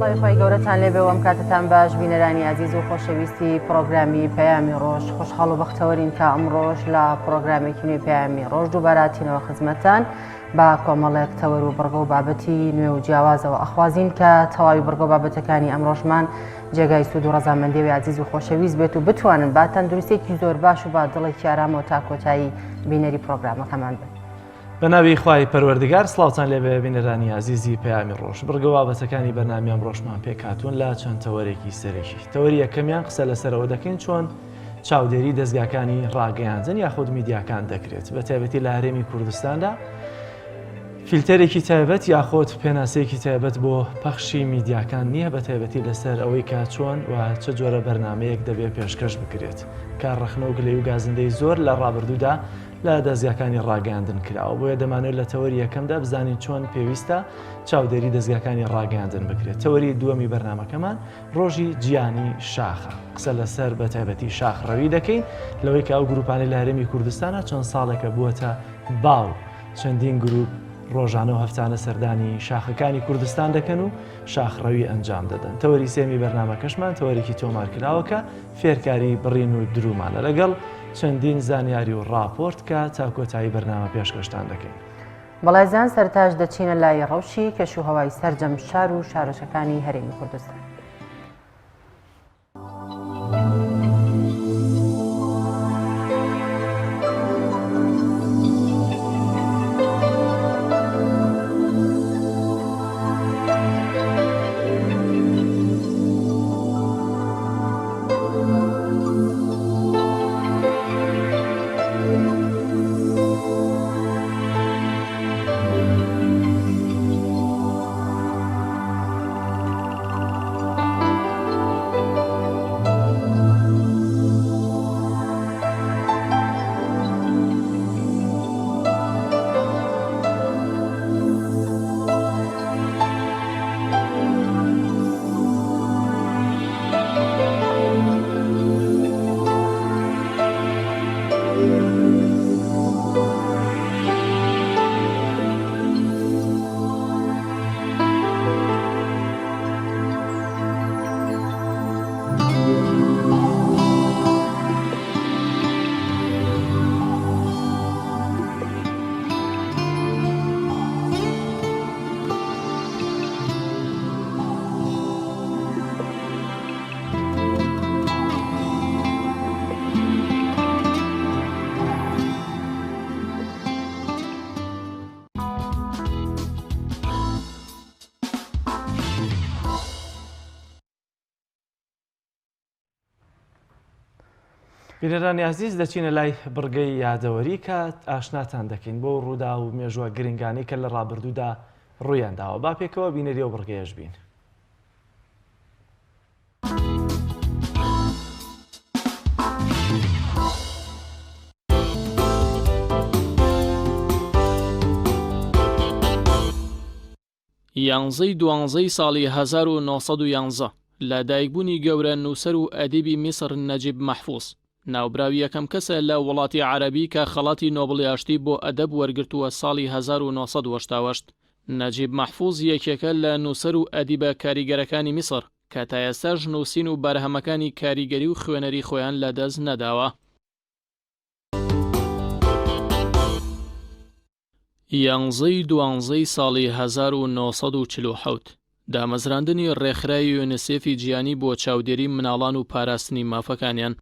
سڵی خۆی گەورەتان لێبێ و ئەم کاتتان باش بینەرانی عزیز و خۆشەویستی پرۆگرامی پەیامی ڕۆژ خۆشحاڵ و بەختەوەرین کە ئەمڕۆژ لە پرۆگرامێکی نوێ پەیامی ڕۆژ دووباراتینەوە خزمەتتان با کۆمەڵێک تەوەر و بڕگە و بابەتی نوێ و جیاوازەوە ئەخوازین کە تەواوی بڕگە و بابەتەکانی ئەمڕۆژمان جێگای سوود و ڕەزامەندی عزیز و خۆشەویست بێت و بتوانن با تەندروستێکی زۆر باش و با دڵێکی ئارامەوە تا کۆتایی بینەری پرۆگرامەکەمان بن. بەناوی خوای پەروەردگار سڵاوتان لێبێ بینەرانی عزیزی پەیامی ڕۆژ بڕگە و بابەتەکانی بەرنامەیان ڕۆژمان پێکهاتوون لە چەند تەوەرێکی سەرێکی. تەوەری یەکەمیان قسە لەسەرەوە دەکەین چۆن چاودێری دەستگاکانی ڕاگەیاندن یاخود میدیاکان دەکرێت بە تایبەتی لە هەرێمی کوردستاندا فیلتەرێکی تایبەت یاخۆت پێناسەیەکی تایبەت بۆ پەخشی میدیاکان نییە بە تایبەتی لەسەر ئەوەی کە چۆن و چه جۆرە بەرنمەیەک دەبێت پێشکەش بکرێت کارڕەخنە و گلەی و گازندەی زۆر لە ڕابردوودا لە دەستگاکانی ڕاگەاندن کراوە بۆیە دەمانێت لە تەوەری یەکەمدا بزانین چۆن پێویستە چاودێری دەستگاکانی ڕاگەاندن بکرێت. تەوەری دووەمی بەرنمەکەمان ڕۆژی گیانی شاخە قسە لەسەر بە تایبەتی شاخڕەوی دەکەین لەوەی کە ئەو گروپانی لە هەرێمی کوردستانە چەند ساڵێکە بووەتە باو چەندین گروپ ڕۆژانە و هەفتانە سەردانی شاخەکانی کوردستان دەکەن و شاخڕەوی ئەنجام دەدەن. تەوەری سێمی بەرنمەکەشمان تەوەرێکی تۆمارکراوەکە فێرکاری بڕین و درومانە لەگەڵ چەندین زانیاری و ڕاپۆرت کە تا کۆتایی بەرنامە پێشکەشتان دەکەین. بەڵایزان سەرتاش دەچینە لای ڕەوشی کەشوهەوای سەرجەم شار و شارۆچەکانی هەرێمی کوردستان. بینەرانی عزیز دەچینە لای بڕگەی یادەوەری کە ئاشناتان دەکەین بۆ ڕوودا و مێژووە گرنگانی کە لە ڕابردوودا ڕوویانداوە با پێکەوە بینەری و بڕگەیەش بین. یانزەی دوانزەی ساڵی 1911 لە دایکبوونی گەورە نووسەر و ئەدیبی میسر نەجیب مەحفوظ ناوبراوی یەکەم کەسە لە وڵاتی عەرەبی کە خەڵاتی نۆبڵی ئاشتی بۆ ئەدەب وەرگرتووە ساڵی 1970. نەجیب مەحفوظ یەکێکە لە نووسەر و ئەدیبە کاریگەرەکانی میسر کە تا ئێستاش نووسین و بەرهەمەکانی کاریگەری و خوێنەری خۆیان لەدەست نەداوە. یانزەی دوانزەی ساڵی 1947 دامەزراندنی ڕێکخراوی یونیسێفی جیانی بۆ چاودێری مناڵان و پاراستنی مافەکانیان.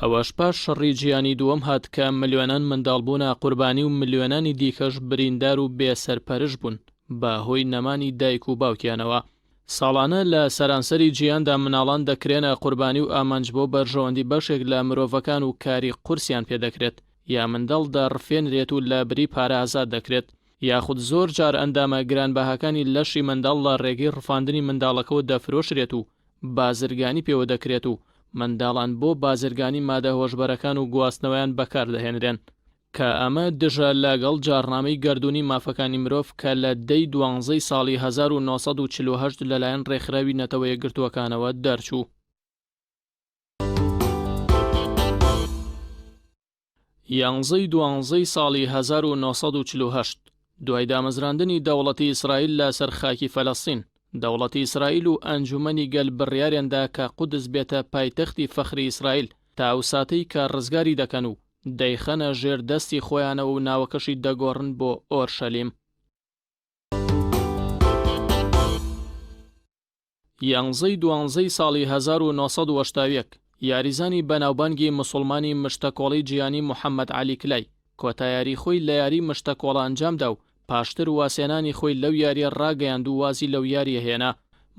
ئەوەش پاش شەڕی جیانی دووەم هات کە ملیۆنان منداڵبوونە قوربانی و ملیۆنانی دیکەش بریندار و بێسەرپەرش بوون بە هۆی نەمانی دایک و باوکیانەوە. ساڵانە لە سەرانسەری جیاندا مناڵان دەکرێنە قوربانی و ئامانج بۆ بەرژەوەندی بەشێک لە مرۆڤەکان و کاری قورسیان پێدەکرێت یا منداڵ دەڕفێنرێت و لە بری پارە ئازاد دەکرێت یاخود زۆر جار ئەندامە گرانبەهاکانی لەشی منداڵ لە ڕێگەی ڕفاندنی منداڵەکەەوە دەفرۆشرێت و بازرگانی پێوە دەکرێت و منداڵان بۆ بازرگانی مادە هۆشبەرەکان و گواستنەوەیان بەکاردەهێنرێن کە ئەمە دژە لەگەڵ جارنامەی گەردوونی مافەکانی مرۆڤ کە لە دەی دوانزەی ساڵی 1948 لەلایەن ڕێکخراوی نەتەوە یەکگرتووەکانەوە دەرچوو. یانزەی دوانزەی ساڵی 1948 دوای دامەزراندنی دەوڵەتی ئیسرائیل لە سەر خاکی فەلەستین دەوڵەتی ئیسرائیل و ئەنجومەنی گەل بڕیاریاندا کە قودس بێتە پایتەختی فەخری ئیسرائیل تا ئەو ساتەی کە ڕزگاری دەکەن و دەیخەنە ژێر دەستی خۆیانەوە و ناوەکەشی دەگۆڕن بۆ ئۆرشەلیم. یانزەی دوانزەی ساڵی 1970 یاریزانی بەناوبانگی موسڵمانی مشتەکۆڵی جیانی محەممەد عەلی کلای کۆتایاری خۆی لە یاری مشتەکۆڵ ئەنجامدا و پاشتر واسێنانی خۆی لەو یاریە ڕاگەیاند و وازی لەو یاریە هێنا.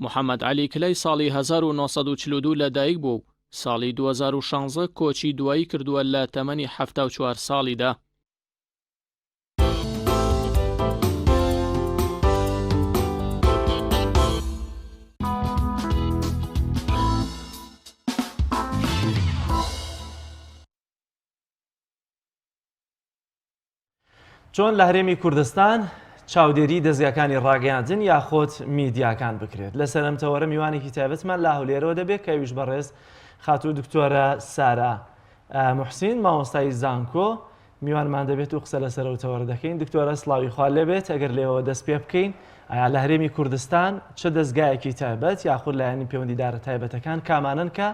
محەممەد عەلی کلای ساڵی 1942 لەدایک بوو و ساڵی 2016 کۆچی دوایی کردووە لە تەمەنی 74 ساڵیدا. چۆن لە هەرێمی کوردستان چاودێری دەستگاکانی ڕاگەیاندن یاخۆت میدیاکان بکرێت. لە سەرەمتەوەرە میوانێکی تایبەتمان لە هەولێرەوە دەبێت کە ویش بەڕێز خاتوو دکتۆرە سارا موحسین مامۆستای زانکۆ میوانمان دەبێت و قسە لە سەرەوتەوەرە دەکەین. دکتۆرە سڵاوی خوا لێبێت ئەگەر لێەوە دەست پێ بکەین ئایا لە هەرێمی کوردستان چه دەستگایەکی تایبەت یاخود لایەنی پەیوەندیدارە تایبەتەکان کامانن کە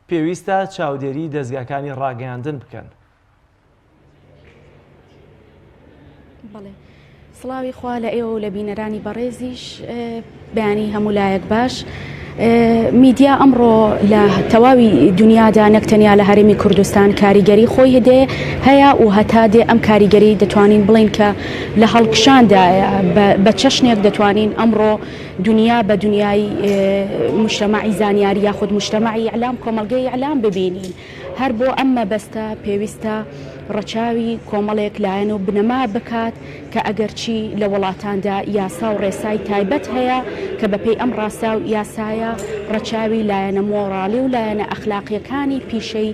پێویستە چاودێری دەستگاکانی ڕاگەیاندن بکەن؟ بەڵێ سڵاوی خوا لە ئێوە و لە بینەرانی بەڕێزیش بەیانی هەموو لایەک باش. میدیا ئەمڕۆ لە تەواوی دنیادا نەکتەنیا لە هەرێمی کوردستان کاریگەری خۆی هەدێ هەیە و هەتا دێ ئەم کاریگەری دەتوانین بڵین کە لە هەڵکشاندایە بە چەشنێک دەتوانین ئەمڕۆ دنیا بە دنیای مجتەمەعی زانیاری یاخود مجتەمەعی ئیعلام کۆمەڵگەی ئیعلام ببینین. هەر بۆ ئەم مەبەستە پێویستە ڕەچاوی کۆمەڵێک لایەن و بنەما بکات کە ئەگەرچی لە وڵاتاندا یاسا و ڕێسای تایبەت هەیە کە بەپێی ئەم ڕاستا و یاسایە ڕەچاوی لایەنە مۆڕاڵی و لایەنە ئەخلاقیەکانی پیشەی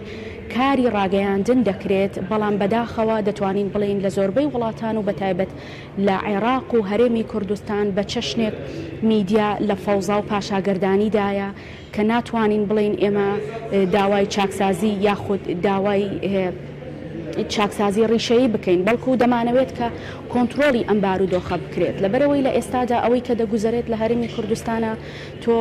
کاری ڕاگەیاندن دەکرێت. بەڵام بەداخەوە دەتوانین بڵین لە زۆربەی وڵاتان و بەتایبەت لە عێراق و هەرێمی کوردستان بە چەشنێک میدیا لە فەوزا و پاشاگەردانیدایە کە ناتوانین بڵین ئێمە داوای چاکسازی یاخود داوای چاکسازی ڕیشەیی بکەین، بەڵکو دەمانەوێت کە کۆنتترۆلی ئەم بارودۆخە بکرێت. لەبەرەوەی لە ئێستادا ئەوەی کە دەگوزارێت لە هەرێمی کوردستانە تۆ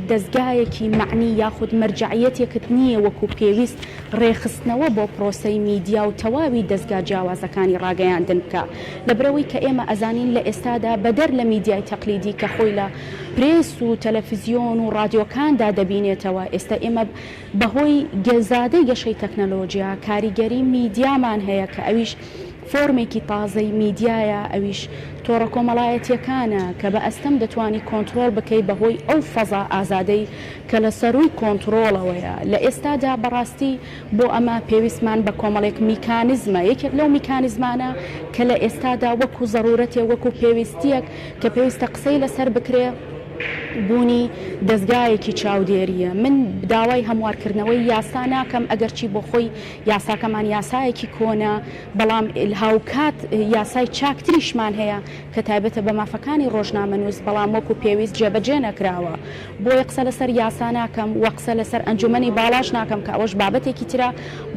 دەستگایەکی معنی یاخود مەرجعیەتێکت نییە وەکو پێویست ڕێخستنەوە بۆ پرۆسەی میدیا و تەواوی دەستگا جیاوازەکانی ڕاگەیاندن بکە. لەبەرەوەی کە ئێمە ئەزانین لە ئێستادا بەدەر لە میدیای تەقلیدی کە خۆی لە پرێس و تەلەڤیزیۆن و ڕادیۆکاندا دەبینێتەوە، ئێستا ئێمە بەهۆی گەزادەی گەشەی تەکنەلۆژیا کاریگەری میدیامان هەیە کە ئەویش فۆرمێکی تازەی میدیایە، ئەویش تۆڕە کۆمەڵایەتیەکانە کە بە ئەستەم دەتوانی کۆنتترۆل بکەی بەهۆی ئەو فەزا ئازادەی کە لە سەروی کۆنتترۆلەوەیە. لە ئێستادا بەڕاستی بۆ ئەمە پێویستمان بە کۆمەڵێک میکانیزمە، یەکێک لەو میکانیزمانە کە لە ئێستادا وەکو زەڕورەتێ وەکو پێویستیەک کە پێویستە قسەی لەسەر بکرێ بوونی دەستگایەکی چاودێریە. من داوای هەموارکردنەوەی یاسا ناکەم ئەگەرچی بۆ خۆی یاساکەمان یاسایەکی کۆنا، بەڵام هاوکات یاسای چاکتریشمان هەیە کە تایبەتە بە مافەکانی ڕۆژنامەنووس، بەڵام وەکو پێویست جێبەجێ نەکراوە. بۆیە قسە لەسەر یاسا ناکەم و قسە لەسەر ئەنجومەنی باڵاش ناکەم کە ئەوەش بابەتێکی ترە،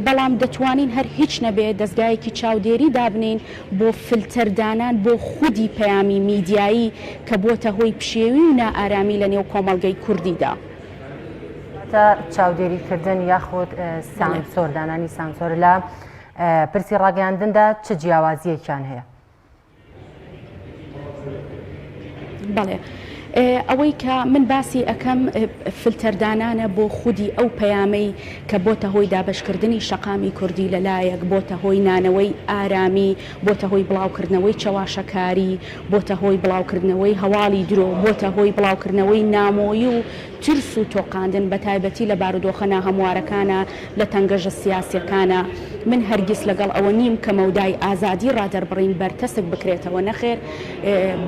بەڵام دەتوانین هەر هیچ نەبێت دەستگایەکی چاودێری دابنین بۆ فلتەردانان بۆ خودی پەیامی میدیایی کە بۆتە هۆی پشێوی و ئارامی لە نێو کۆمەڵگەی کوردیدا. تا چاودێریکردن یاخود سانسۆر دانانی سانسۆر لە پرسی ڕاگەیاندندا چه جیاوازیەکیان هەیە؟ بەڵێ ئەوەی کە من باسی ئەەکەم فلتەردانانە بۆ خودی ئەو پەیامەی کە بۆتە هۆی دابشکردنی شەقامی کوردی لەلایەک، بۆتە هۆی نانەوەی ئارامی، بۆتە هۆی بڵاوکردنەوەی چەواشەکاری، بۆتە هۆی بڵاوکردنەوەی هەواڵی درۆ، بۆتە هۆی بڵاوکردنەوەی نامۆیی و ترس و تۆقاندن بە تایبەتی لە بارودۆخە ناهەموارەکانە لە تەنگەژە سیاسیەکانە. من هەرگیز لەگەڵ ئەوە نیم کە مەودای ئازادی ڕادەربڕین بەرتەسک بکرێتەوە، نەخێر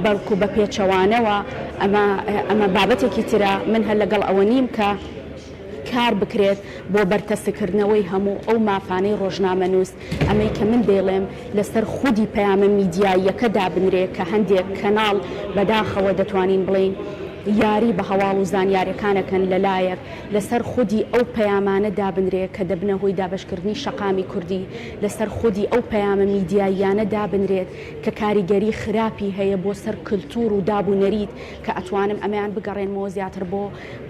بەڵکو بە پێچەوانەوە ئەمە بابەتێکی ترە. من هەر لەگەڵ ئەوە نیم کە کار بکرێت بۆ بەرتەسکردنەوەی هەموو ئەو مافانەی ڕۆژنامەنووس، ئەمەی کە من دێڵێم لەسەر خودی پەیامە میدیاییەکە دابنرێت کە هەندێک کەناڵ بەداخەوە دەتوانین بڵین یاری بە هەواڵ و زانیاریەکانەکەن لەلایەک لەسەر خودی ئەو پەیامانە دابنرێت کە دەبنە هۆی دابشکردنی شەقامی کوردی لەسەر خودی ئەو پەیامە میدیاییانە دابنرێت کە کاریگەری خراپی هەیە بۆ سەر کللتور و دابوونەریت کە ئەتوانم ئەمەیان بگەڕێنمەوە زیاتر بۆ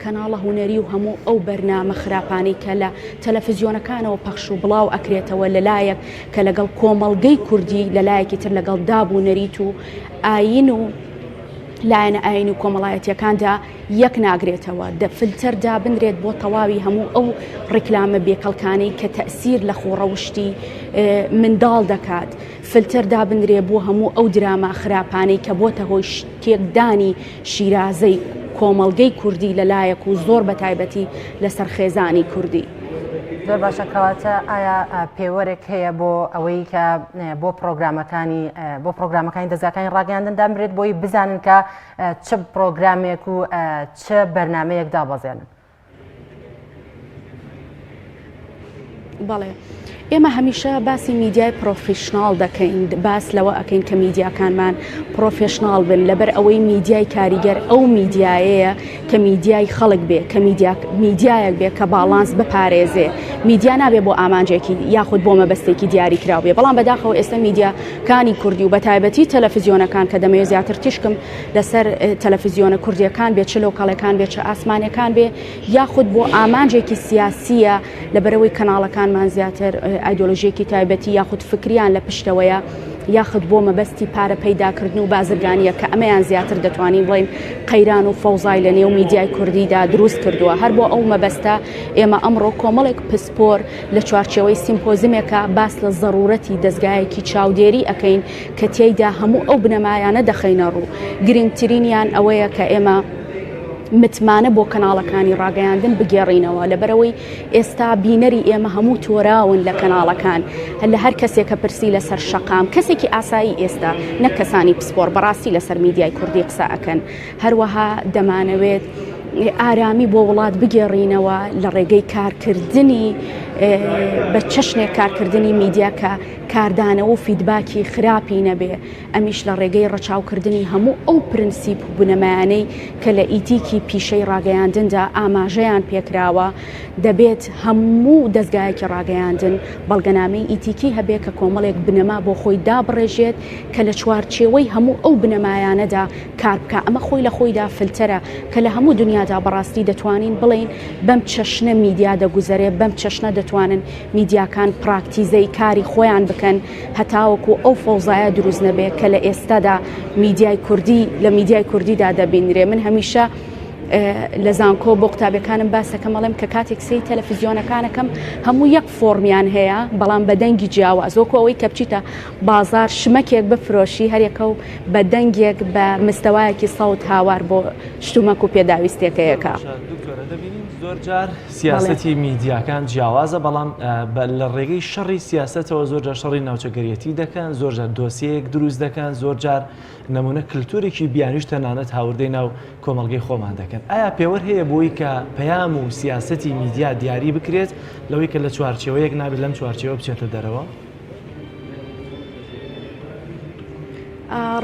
کەناڵە هوەری و هەموو ئەو بەرنامە خراپانەی کە لە تەلەڤیزیۆنەکانەوە پەخش و بڵاو ئەکرێتەوە لەلایەک کە لەگەڵ کۆمەڵگەی کوردی لەلایەکی تر لەگەڵ دابوونەریت و ئاین و لایەنە ئاین و کۆمەڵایەتیەکاندا یەک ناگرێتەوە دەفلتەر دابنرێت بۆ تەواوی هەموو ئەو ڕیکلامە بێکەڵکانەی کە تەئسیر لە خۆڕەوشتی منداڵ دەکات فلتەر دابنرێت بۆ هەموو ئەو دراما خراپانەی کە بۆتە هۆی تێکدانی شیرازەی کۆمەڵگەی کوردی لەلایەک و زۆر بە تایبەتی لەسەر خێزانی کوردی. زۆر باشە کەواتە ئایا پێوەرێک هەیە بۆ ئەوەی کە بۆ پرۆگرامەکانی دەزاکانی ڕاگەاندن دامرێت بۆی بزانن کە چ پرۆگرامێک و چ بەرنامەیەک دابەزێنن؟ بەڵێ ئێمە هەمیشە باسی میدیای پرۆفیشناڵ دەکەین باس لەوە ئەکەین کە میدیاکانمان پرۆفێشناڵ بن لەبەر ئەوەی میدیای کاریگەر ئەو میدیایەیە کە میدیای خەڵک بێ کە میدیایەک بێ کە باڵانس بپارێزێ میدیا نابێ بۆ ئامانجێکی یاخود بۆ مەبەستێکی دیاری کراو بێ بەڵام بەداخەوە ئێستا میدیاکانی کوردی و بە تایبەتی تەلەڤیزیۆنەکان کە دەمەوێت زیاتر تیشکم لەسەر تەلەڤیزیۆنە کوردیەکان بێت چ لۆکاڵەکان بێت چ ئاسمانەکان بێ یاخود بۆ ئامانجێکی سیاسیە لەبەرەوەی کەناڵەکانمان زیاتر ئایدۆلۆژیەکی تایبەتی یاخود فکریان لە پشتەوەیە یاخود بۆ مەبەستی پارە پەیداکردن و بازرگانیە کە ئەمەیان زیاتر دەتوانین بڵێن قەیران و فەوزای لە نێو میدیای کوردیدا دروست کردووە هەر بۆ ئەو مەبەستە ئێمە ئەمڕۆ کۆمەڵێک پسپۆر لە چوارچێوەی سیمپۆزیمێکە باس لە ضرورەتی دەستگایەکی چاودێری ئەەکەین کە تێیدا هەموو ئەو بنەمایانە دەخەینە ڕوو گرنگترینیان ئەوەیە کە ئێمە متمانە بۆ کەناڵەکانی ڕاگەیاندن بگێڕینەوە لەبەرەوەی ئێستا بینەری ئێمە هەموو تۆراون لە کەناڵەکان لە هەر کەسێکە پرسی لەسەر شەقام کەسێکی ئاسایی ئێستا نەک کەسانی پسپۆر بەڕاستی لەسەر میدیای کوردی قسە ئەکەن هەروەها دەمانەوێت ئارامی بۆ وڵات بگێڕینەوە لە ڕێگەی کارکردنی بە چەشنێک کارکردنی میدیا کە کاردانەوە و فیدباکی خراپی نەبێ ئەمیش لە ڕێگەی ڕەچاوکردنی هەموو ئەو پرنسیپ و بنەمایانەی کە لە ئیتیکی پیشەی ڕاگەیاندندا ئاماژەیان پێکراوە دەبێت هەموو دەستگایەکی ڕاگەیاندن بەڵگەنامەی ئیتیکی هەبێت کە کۆمەڵێک بنەما بۆ خۆی دابڕێژێت کە لە چوارچێوەی هەموو ئەو بنەمایانەدا کار بکە ئەمە خۆی لە خۆیدا فلتەرە کە لە هەموو دنیادا بەڕاستی دەتوانین بڵین بەم چەشنە میدیا دەگوزارێت بەم چەشنە دەتوانن میدیاکان پراکتیزەی کاری خۆیان بکەن هەتاوەکو ئەو فەوزایە دروست نەبێت کە لە ئێستادا میدیای کوردی لە میدیای کوردیدا دەبینرێ من هەمیشە لە زانکۆ بۆ قوتابەکانم باسەکەم بەڵێم کە کاتێک سەی تەلەڤیزیۆنەکانەکەم هەموو یەک فۆرمیان هەیە بەڵام بە دەنگی جیاواز وەکو ئەوەی کە بچیتە بازار شمەکێک بفرۆشی هەرێکە و بە دەنگێک بە مستەوایەکی سەوت هاوار بۆ شتومەک و پێداویستێکەیەکە زۆر جار سیاسەتی میدیاکان جیاوازە بەڵام لە ڕێگەی شەڕی سیاستەوە زۆر جار شەڕی ناوچەگەریەتی دەکەن زۆر جار دۆسیەیەک دروست دەکەن زۆر جار نمونە کللتورێکی بیانیش تەنانەت هاوردەی ناو کۆمەڵگەی خۆمان دەکەن ئایا پێوەەر هەیە بۆی کە پەیام و سیاسەتی میدیا دیاری بکرێت لەوەی کە لە چوارچێوەیەک نابێت لەم چوارچێوە بچێتە دەرەوە؟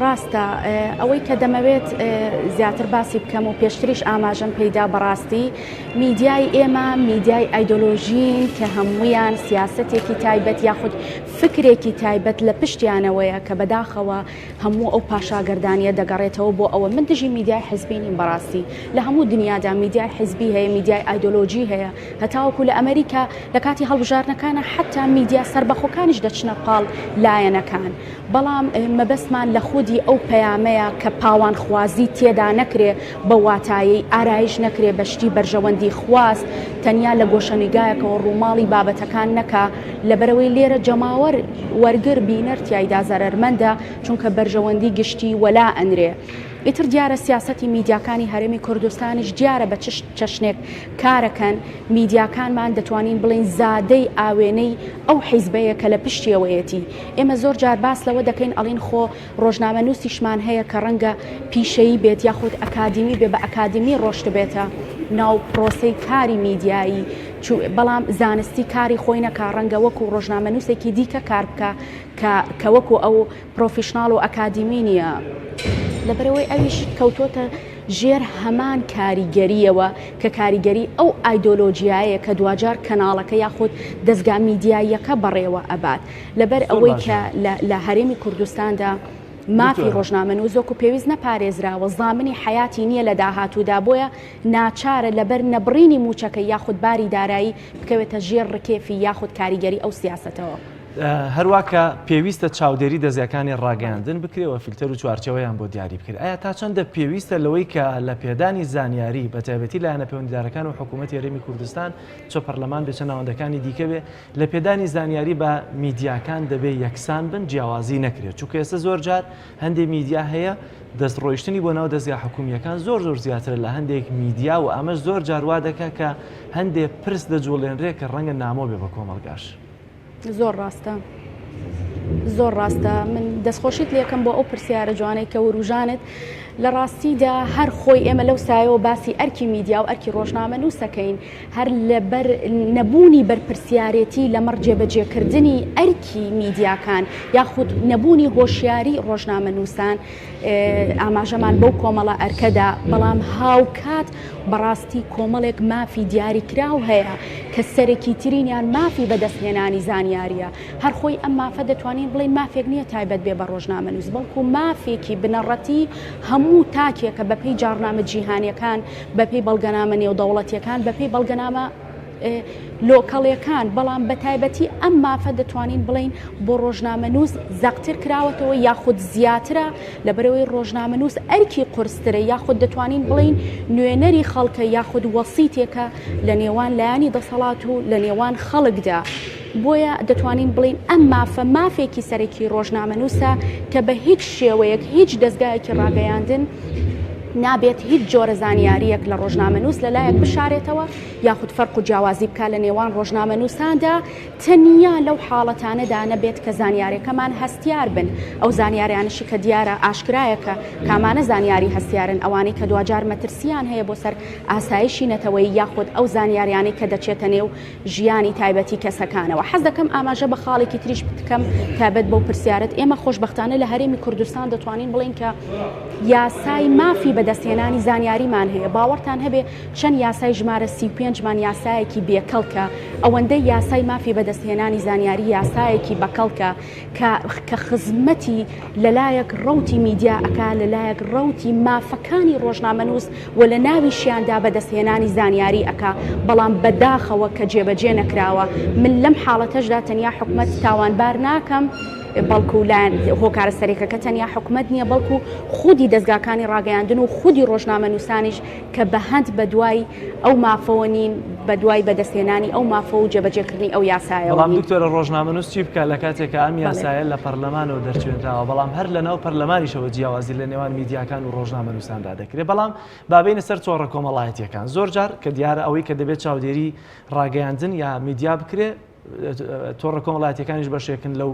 ڕاستە ئەوەی کە دەمەوێت زیاتر باسی بکەم و پێشتریش ئاماژەم پەیدا بەڕاستی میدیای ئێمە میدیای ئایدۆلۆژین کە هەموویان سیاسەتێکی تایبەت یاخود فکرێکی تایبەت لە پشتیانەوەیە کە بەداخەوە هەموو ئەو پاشاگەردانیە دەگەڕێتەوە بۆ ئەوە من دژی میدیای حزبینیم بەڕاستی لە هەموو دنیادا میدیای حزبی هەیە میدیای ئایدۆلۆژی هەیە هەتاوەکو لە ئەمریکا لە کاتی هەڵبژارنەکانە حتا میدیا سەربەخۆکانیش دەچنە قاڵ لایەنەکان بەڵام مەبەستمان لە خودی ئەو پەیامەیە کە پاوانخوازی تێدا نەکرێ بە واتایی ئارایش نەکرێ بەشتی بەرژەوەندی خواست تەنیا لە گۆشەنیگایەکەوە ڕووماڵی بابەتەکان نەکا لەبەرەوەی لێرە جەماوەر وەرگر بینەر تیایدا زەرەرمەندە چونکە بەرژەوەندی گشتی وەلا ئەنرێ ئیتر دیارە سیاسەتی میدیاکانی هەرێمی کوردستانیش دیارە بە چەشنێک کارەکەن میدیاکانمان دەتوانین بڵین زادەی ئاوێنەی ئەو حیزبەیە کە لە پشتیەوەیەتی ئێمە زۆر جار باس لەوە دەکەین ئەڵین خۆ ڕۆژنامە نووسیشمان هەیە کە ڕەنگە پیشەیی بێت یاخود ئەکادیمی بێ بە ئەکادیمی ڕۆشت بێتە ناو پرۆسەی کاری میدیایی بەڵام زانستی کاری خۆی نەکا ڕەنگە وەکو ڕۆژنامە نووسێکی دیکە کار بکە کە وەکو ئەو پرۆفیشناڵ و ئەکادیمی نییە لەبەرەوەی ئەویش کەوتۆتە ژێر هەمان کاریگەریەوە کە کاریگەری ئەو ئایدۆلۆژیایە کە دوجار کەناڵەکە یاخود دەستگا میدیاییەکە بەڕێوە ئەبات لەبەر ئەوەی کە لە هەرێمی کوردستاندا مافی ڕۆژنامەنووس زۆکو پێویست نەپارێزراوە زامنی حیاتی نییە لە داهاتوودا بۆیە ناچارە لەبەر نەبڕینی موچەکە یاخود باری دارایی بکەوێتە ژێر ڕکێفی یاخود کاریگەری ئەو سیاسەتەوە. هەروواکە پێویستە چاودێری دەزیەکانی ڕاگەاندن بکرێەوە فیلتەر و چوارچەوەیان بۆ دیاری بکرێت. ئایا تا چەندە پێویستە لەوەی کە لە پێدانی زانیاری بە تایبەتی لایەنە پەیوەندیدارەکان و حکوومەتی هەرێمی کوردستان چۆ پەرلەمان بێ چە ناوەندەکانی دیکە بێ لە پێدانی زانیاری بە میدیاکان دەبێت یەکسان بن جیاوازی نەکرێت چونکە ئێستا زۆر جار هەندێک میدیا هەیە دەستڕۆیشتنی بۆ ناو دەستگا حکوومیەکان زۆر زیاتر لە هەندێک میدیا و ئەمەش زۆر جاروا دەکات کە هەندێک پرس دەجوڵێنرێ کە ڕەنگە نامۆ بێ بە کۆمەڵگاش. زۆر ڕاستە. زۆر ڕاستە من دەستخۆشیت لێکم بۆ ئەو پرسیارە جوانەی کە وروژانت لە ڕاستیدا هەر خۆی ئێمە لەو سایەوە باسی ئەرکی میدیا و ئەرکی ڕۆژنامە نووسەکەین هەر لەبەر نەبوونی بەرپرسیارەتی لەمەڕ جێبەجێکردنی ئەرکی میدیاکان یاخود نەبوونی هۆشیاری ڕۆژنامە نووسان ئاماژەمان بەو کۆمەڵە ئەرکەدا بەڵام هاوکات بەڕاستی کۆمەڵێک مافی دیاریکراو هەیە کە سەرەکی ترینیان مافی بەدەستهێنانی زانیاریە هەر خۆی ئەم مافە دەتوانین بڵین مافێک نییە تایبەت بێ بە ڕۆژنامە نووس بەڵکو مافێکی بنەڕەتی هەموو تاکێکە بەپێی جارنامە جیهانیەکان بەپێی بەڵگەنامە نێودەوڵەتیەکان بەپێی بەڵگەنامە لۆکەڵیەکان بەڵام بە تایبەتی ئەم مافە دەتوانین بڵین بۆ ڕۆژنامە نووس زەقتر کراوەتەوە یاخود زیاترە لەبەرەوەی ڕۆژنامە نووس ئەرکی قورسترە یاخود دەتوانین بڵین نوێنەری خەڵکە یاخود وەسیتێکە لە نێوان لایانی دەسەڵات و لە نێوان خەڵکدا. بۆیە دەتوانین بڵین ئەم مافە مافێکی سەرەکی ڕۆژنامە نووسە کە بە هیچ شێوەیەک هیچ دەستگایەکی ڕاگەیاندن نابێت هیچ جۆرە زانیاریەک لە ڕۆژنامە نووس لەلایەک بشارێتەوە یاخود فەرق و جیاوازی بکە لە نێوان ڕۆژنامە نووساندا تەنیا لەو حاڵەتانەدا نەبێت کە زانیاریەکەمان هەستیار بن ئەو زانیاریانشی کە دیارە ئاشکرایەکە کامانە زانیاری هەستیارن ئەوانەی کە دوجار مەترسیان هەیە بۆ سەر ئاسایشی نەتەوەی یاخود ئەو زانیاریانی کە دەچێتە نێو ژیانی تایبەتی کەسەکانەوە. حەز دەکەم ئاماژە بە خاڵێکی تریش بکەم تابەت بەو پرسیارەت ئێمە خۆشبەختانە لە هەرێمی کوردستان دەتوانین بڵین کە یاسای مافی بەدەستهێنانی زانیاریمان هەیە باوەڕتان هەبێ چەند یاسای ژمارە 35مان یاسایەکی بێکەڵکە ئەوەندەی یاسای مافی بەدەستهێنانی زانیاری یاسایەکی بەکەڵکە کە خزمەتی لەلایەک ڕەوتی میدیا ئەکا لەلایەک ڕەوتی مافەکانی ڕۆژنامە نووس و لە ناوی شیاندا بەدەستهێنانی زانیاری ئەکا بەڵام بەداخەوە کە جێبەجێ نەکراوە من لەم حاڵەتەشدا تەنیا حکومەت تاوانبار ناکەم بەڵکو لایەن هۆکارە سەرێکەکە تەنیا حکومەت نییە بەڵکو خودی دەستگاکانی ڕاگەیاندن و خودی ڕۆژنامە نووسانیش کە بە هەند بە دوای ئەو مافەوە نین بە دوای بەدەستهێنانی ئەو مافە و جێبەجێکردنی ئەو یاسایەوە. بەڵام دکتۆرە ڕۆژنامە نووس چی بکە لە کاتێکە ئەم یاسایە لە پەرلەمانەوە دەرچێنراوە بەڵام هەر لە ناو پەرلەمانیشەوە جیاوازی لە نێوان میدیاکان و ڕۆژنامە نووساندا دەکرێت بەڵام بابینە سەر چۆڕە کۆمەڵایەتیەکان زۆر جار کە دیارە ئەوەی کە دەبێت چاودێری ڕاگەیاندن یا میدیا بکرێت تۆڕە کۆمەڵایەتیەکانیش بەشێکن لەو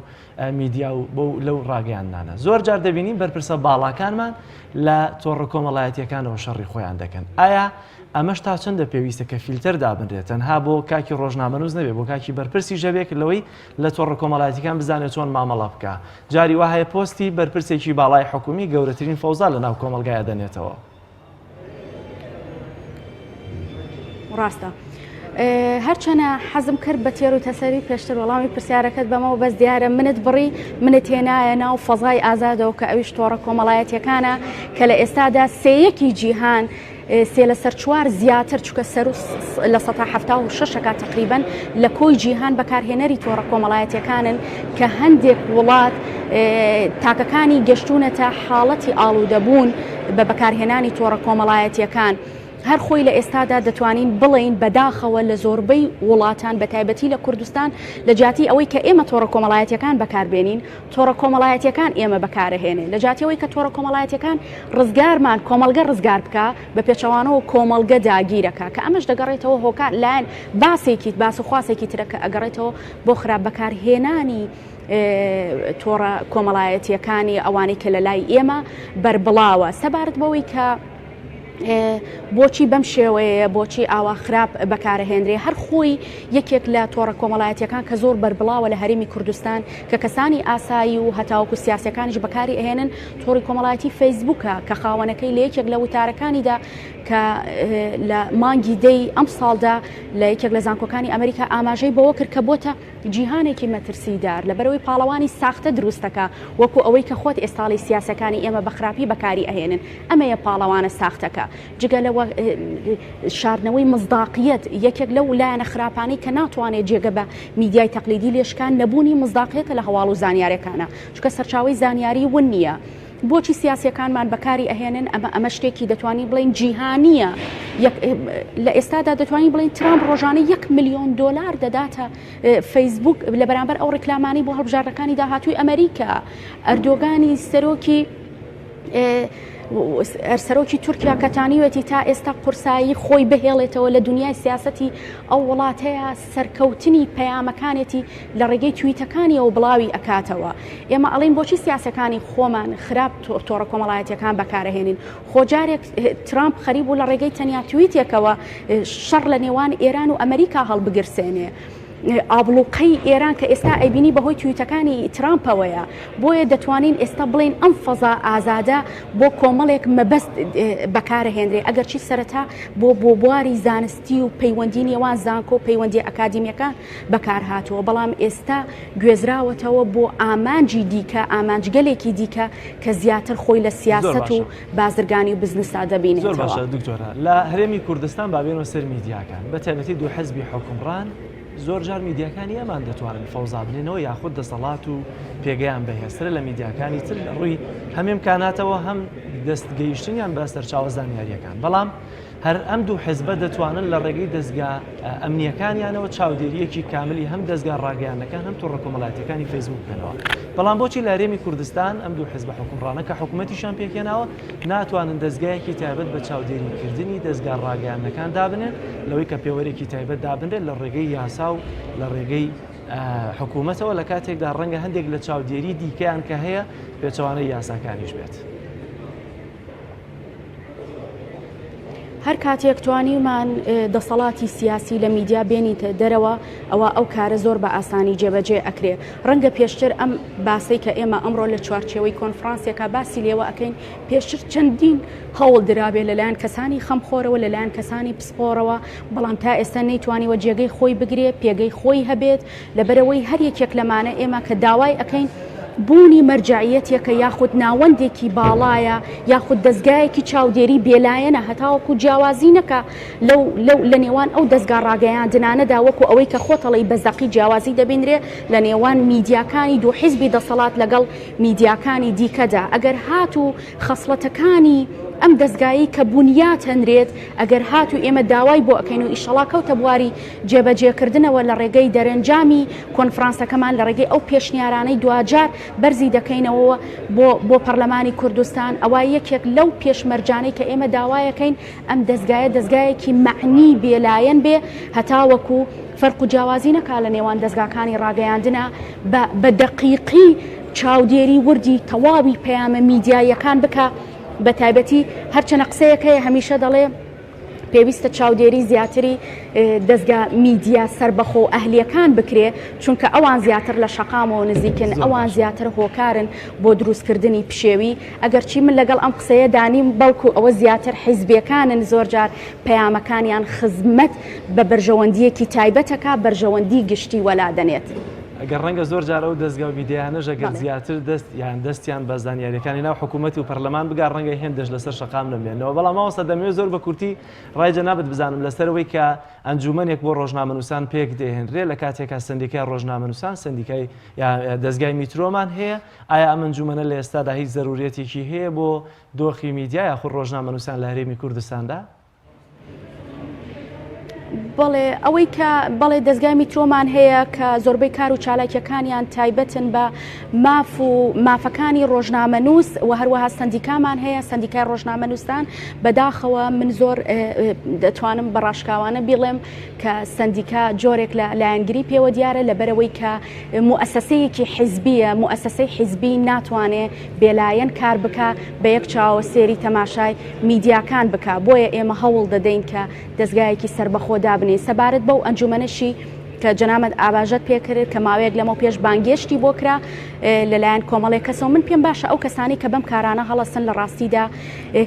میدیا و لەو ڕاگەیاندانە زۆر جار دەبینین بەرپرسە باڵاکانمان لە تۆڕە کۆمەڵایەتیەکانەوە شەڕی خۆیان دەکەن. ئایا ئەمەش تا چەندە پێویستە کە فیلتەر دابنرێت تەنها بۆ کاکی ڕۆژنامە نووس نەبێت بۆ کاکی بەرپرسی ژەبێک لەوەی لە تۆڕە کۆمەڵایەتیەکان بزانێت چۆن مامەڵە بکە جاری وا هەیە پۆستی بەرپرسێکی باڵای حکومی گەورەترین فەوزا لە ناو کۆمەلگایە دەنێتەوە. ڕاستە هەرچەنە حەزم کرد بە تێر و تەسەری پێشتر وەڵامی پرسیارەکەت بەمەوە بەس دیارە منت بڕی منت هێنایە ناو فەزای ئازادەوە کە ئەویش تۆڕە کۆمەڵایەتیەکانە کە لە ئێستادا سەیەکی جیهان سێ لە سەر چوار زیاتر چکە سەر لە 1970 تقریبان لە کۆی جیهان بەکارهێنەری تۆڕە کۆمەڵایەتیەکانن کە هەندێک وڵات تاکەکانی گەشتونەتە حاڵەتی ئاڵوودەبوون بە بەکارهێنانی تۆڕە کۆمەڵایەتیەکان. هەر خۆی لە ئێستادا دەتوانین بڵین بەداخەوە لە زۆربەی وڵاتان بە تایبەتی لە کوردستان لە جاتی ئەوەی کە ئێمە تۆڕە کۆمەڵایەتیەکان بەکاربێنین تۆڕە کۆمەڵایەتیەکان ئێمە بەکارەهێنێ لە جاتیەوەی کە تۆڕە کۆمەڵایەتیەکان ڕزگارمان کۆمەلگە ڕزگار بکە بە پێچەوانەوە کۆمەلگە داگیرەکە کە ئەمەش دەگەڕێتەوە هۆکار لایەن باسێکی باس و خواسێکی ترەکە ئەگەڕێتەوە بۆ خراپ بەکارهێنانی تۆڕە کۆمەڵایەتیەکانی ئەوانەی کە لە لای ئێمە بربڵاوە سەبارەت بەوەی کە بۆچی بەم شێوەیە بۆچی ئاوا خراپ بەکارەهێنرێ هەر خۆی یەکێک لە تۆڕە کۆمەڵایەتیەکان کە زۆر بربڵاوە لە هەرێمی کوردستان کە کەسانی ئاسایی و هەتاوکو سیاسەکانیش بەکاری ئەهێنن تۆڕی کۆمەڵایەتی فەیسبووکە کە خاوەنەکەی لە یەکێک لە وتارەکانیدا کە لە مانگی دەی ئەم ساڵدا لە یەکێک لە زانکۆکانی ئەمریکا ئاماژەی بەوە کرد کە بۆتە جیهانێکی مەترسیدار لەبەرەوەی پاڵەوانی ساختە دروستەکە وەکو ئەوەی کە خۆت ئێستاڵی سیاسەکانی ئێمە بەخراپی بەکاری ئەهێنن ئەمەیە پاڵەوانە ساختەکە جگە لەوە شاردنەوەی مزداقیەت یەکێک لەو لایەنە خراپانەی کە ناتوانێت جێگە بە میدیای تەقلیدی لێشکان نەبوونی مزداقیەتە لە هەواڵ و زانیاریەکانە چکە سەرچاوی زانیاری ون نییە بۆچی سیاسەکانمان بەکاری ئەهێنن ئەمە شتێکی دەتوانین بڵین جیهانیە لە ئێستادا دەتوانین بڵین ترامپ ڕۆژانە 1 ملیۆن دۆلار دەداتە فەیسبوک لە بەرامبەر ئەو ڕێکلامانی بۆ هەڵبژاردنەکانی داهاتووی ئەمریکا ئەردۆگانی سەرۆکی تورکیا کەتانیوێتی تا ئێستا قورسایی خۆی بهێڵێتەوە لە دنیای سیاسەتی ئەو وڵاتەیە سەرکەوتنی پەیامەکانێتی لە ڕێگەی تویتەکانیەوە بڵاوی ئەکاتەوە ئێمە ئەڵین بۆچی سیاسەکانی خۆمان خراپ تۆڕە کۆمەڵایەتیەکان بەکارەهێنین خۆجارێک ترامپ خەریب بوو لە ڕێگەی تەنیا تویتێکەوە شەڕ لە نێوان ئێران و ئەمریکا هەڵبگرسێنێ ئابلوقەی ئێران کە ئێستا ئەیبینی بەهۆی تویتەکانی ترامپەوەیە بۆیە دەتوانین ئێستا بڵین ئەم فەزا ئازادە بۆ کۆمەڵێک مەبەست بەکارەهێنرێ ئەگەر چی سەرەتا بۆ بواری زانستی و پەیوەندی نێوان زانکۆ و پەیوەندی ئەکادیمیەکان بەکارهاتەوە بەڵام ئێستا گوێزراوەتەوە بۆ ئامانجی دیکە ئامانجگەلێکی دیکە کە زیاتر خۆی لە سیاست و بازرگانی و بزنسا دەبینێتەوە. زۆر باشە دکتۆرە لە هەرێمی کوردستان بابێنەوە سەر میدیاکان بە تایبەتی دوو حەزبی حکومڕان زۆر جار میدیاکانی ئەمان دەتوانن فەوزا بنێنەوە یاخود دەسەڵات و پێگەیان بەهێزترە لە میدیاکانی تر لە ڕووی هەمێم کاناتەوە هەم دەستگەیشتنیان بە سەرچاوە زانیاریەکان بەڵام هەر ئەم دوو حزبە دەتوانن لە ڕێگەی دەستگا ئەمنیەکانیانەوە چاودێریەکی کاملی هەم دەستگا ڕاگەیانەکان هەم تۆڕە کۆمەڵایەتیەکانی فەیسبوک بکەنەوە بەڵام بۆچی لە هەرێمی کوردستان ئەم دوو حزبە حکومڕانە کە حکوومەتیشان پێکێناوە ناتوانن دەستگایەکی تایبەت بە چاودێریکردنی دەستگا ڕاگەیانەکان دابنێن لەوەی کە پێوەرێکی تایبەت دابنرێت لە ڕێگەی یاسا و لە ڕێگەی حکوومەتەوە لە کاتێکدا ڕەنگە هەندێک لە چاودێری دیکەیان کە هەیە پێچەوانەی یاساکانیش بێت. هەر کاتێک توانیمان دەسەڵاتی سیاسی لە میدیا بێنیتە دەرەوە ئەوە ئەو کارە زۆر بە ئاسانی جێبەجێ ئەکرێ ڕەنگە پێشتر ئەم باسی کە ئێمە ئەمڕۆ لە چوارچێوەی کۆنفرانسێکە باسی لێوە ئەەکەین پێشتر چەندین هەوڵ درابێ لەلایەن کەسانی خەمخۆرەوە لەلایەن کەسانی پسپۆرەوە بەڵام تا ئێستا نەیتوانیوە جێگەی خۆی بگرێ پێگەی خۆی هەبێت لەبەرەوەی هەر یەکێک لەمانە ئێمە کە داوای ئەەکەین بوونی مەرجعیەتێکە یاخود ناوەندێکی باڵایە یاخود دەستگایەکی چاودێری بێلایەنە هەتاوەکو جیاوازی نەکە لە نێوان ئەو دەستگا ڕاگەیاندنانەدا وەکو ئەوەی کە خۆتەڵی بەزەقی جیاوازی دەبێنرێ لە نێوان میدیاکانی دوو حیزبی دەسەڵات لەگەڵ میدیاکانی دیکەدا ئەگەر هاتوو خەسڵەتەکانی ئەم دەستگایی کە بنیات هەنرێت ئەگەر هاتوو ئێمە داوای بۆ ئەەکەین و ئیشەڵا کەوتە بواری جێبەجێکردنەوە لە ڕێگەی دەرەنجامی کۆنفرانسەکەمان لە ڕێگەی ئەو پێشنیارانەی دوجار بەرزی دەکەینەوە بۆ پەرلەمانی کوردستان ئەوە یەکێک لەو پێشمەرجانەی کە ئێمە داوایەکەین ئەم دەستگایەکی معنی بێلایەن بێ هەتاوەکو فەرق و جیاوازی نەکا لە نێوان دەستگاکانی ڕاگەیاندنە بە دەقیقی چاودێری وردی تەواوی پەیامە میدیایەکان بکە بە تایبەتی هەرچەنە قسەیەکەیە هەمیشە دەڵێ پێویستە چاودێری زیاتری دەستگا میدیا سربەخۆ ئەهلیەکان بکرێ چونکە ئەوان زیاتر لە شەقامەوە نزیکن ئەوان زیاتر هۆکارن بۆ دروستکردنی پشێوی ئەگەرچی من لەگەڵ ئەم قسەیە دانیم بەڵکو ئەوە زیاتر حیزبیەکانن زۆرجار پەیامەکانیان خزمەت بە بەرژەوەندیەکی تایبەتەکە بەرژەوەندی گشتی وەلادەنێت. ئەگەر ڕەنگە زۆر جارە و دەستگا و میدیانە ژەگەر زیاتر دەستیان بە زانیاریەکانی ناو حکوومەت و پەرلەمان بگار ڕەنگە هێندەش لەسەر شەقام نەمێنەوە بەڵام ماوەستا دەمەوێت زۆر بە کورتی ڕای جەنابەت بزانم لەسەرەوەی کە ئەنجومەنێک بۆ ڕۆژنامەنووسان پێک دەهێنرێ لە کاتێکا سندیکای ڕۆژنامەنووسان سندیکای دەستگای میترۆمان هەیە ئایا ئەم ئەنجومەنە لە ئێستادا هیچ زەرورەتێکی هەیە بۆ دۆخی میدیا یاخود ڕۆژنامەنووسان لە هەرێمی کوردستاندا؟ بەڵێ ئەوەی کە بەڵێ دەستگای میترۆمان هەیە کە زۆربەی کار و چالاکیەکانیان تایبەتن بە ماف و مافەکانی ڕۆژنامەنووس و هەروەها سندیکامان هەیە سندیکای ڕۆژنامەنووسان بەداخەوە من زۆر دەتوانم بەڕاشکاوانە بیڵێم کە سندیکا جۆرێک لە لایەنگری پێوە دیارە لەبەرەوەی کە موسسەسەیەکی حیزبیە موسسەی حیزبی ناتوانێت بێلایەن کار بکە بە یەک چاوە سێری تەماشای میدیاکان بکە بۆیە ئێمە هەوڵ دەدەین کە دەستگایەکی سربەخۆدا بنین سەبارەت بەو ئەنجومەنەشی کە جەنابەت ئاباژەت پێکرد کە ماوەیەک لەمە پێش بانگێشتی بۆ کرا لەلایەن کۆمەڵێک کەسەوە من پێم باشە ئەو کەسانی کە بەم کارانە هەڵەسن لە ڕاستیدا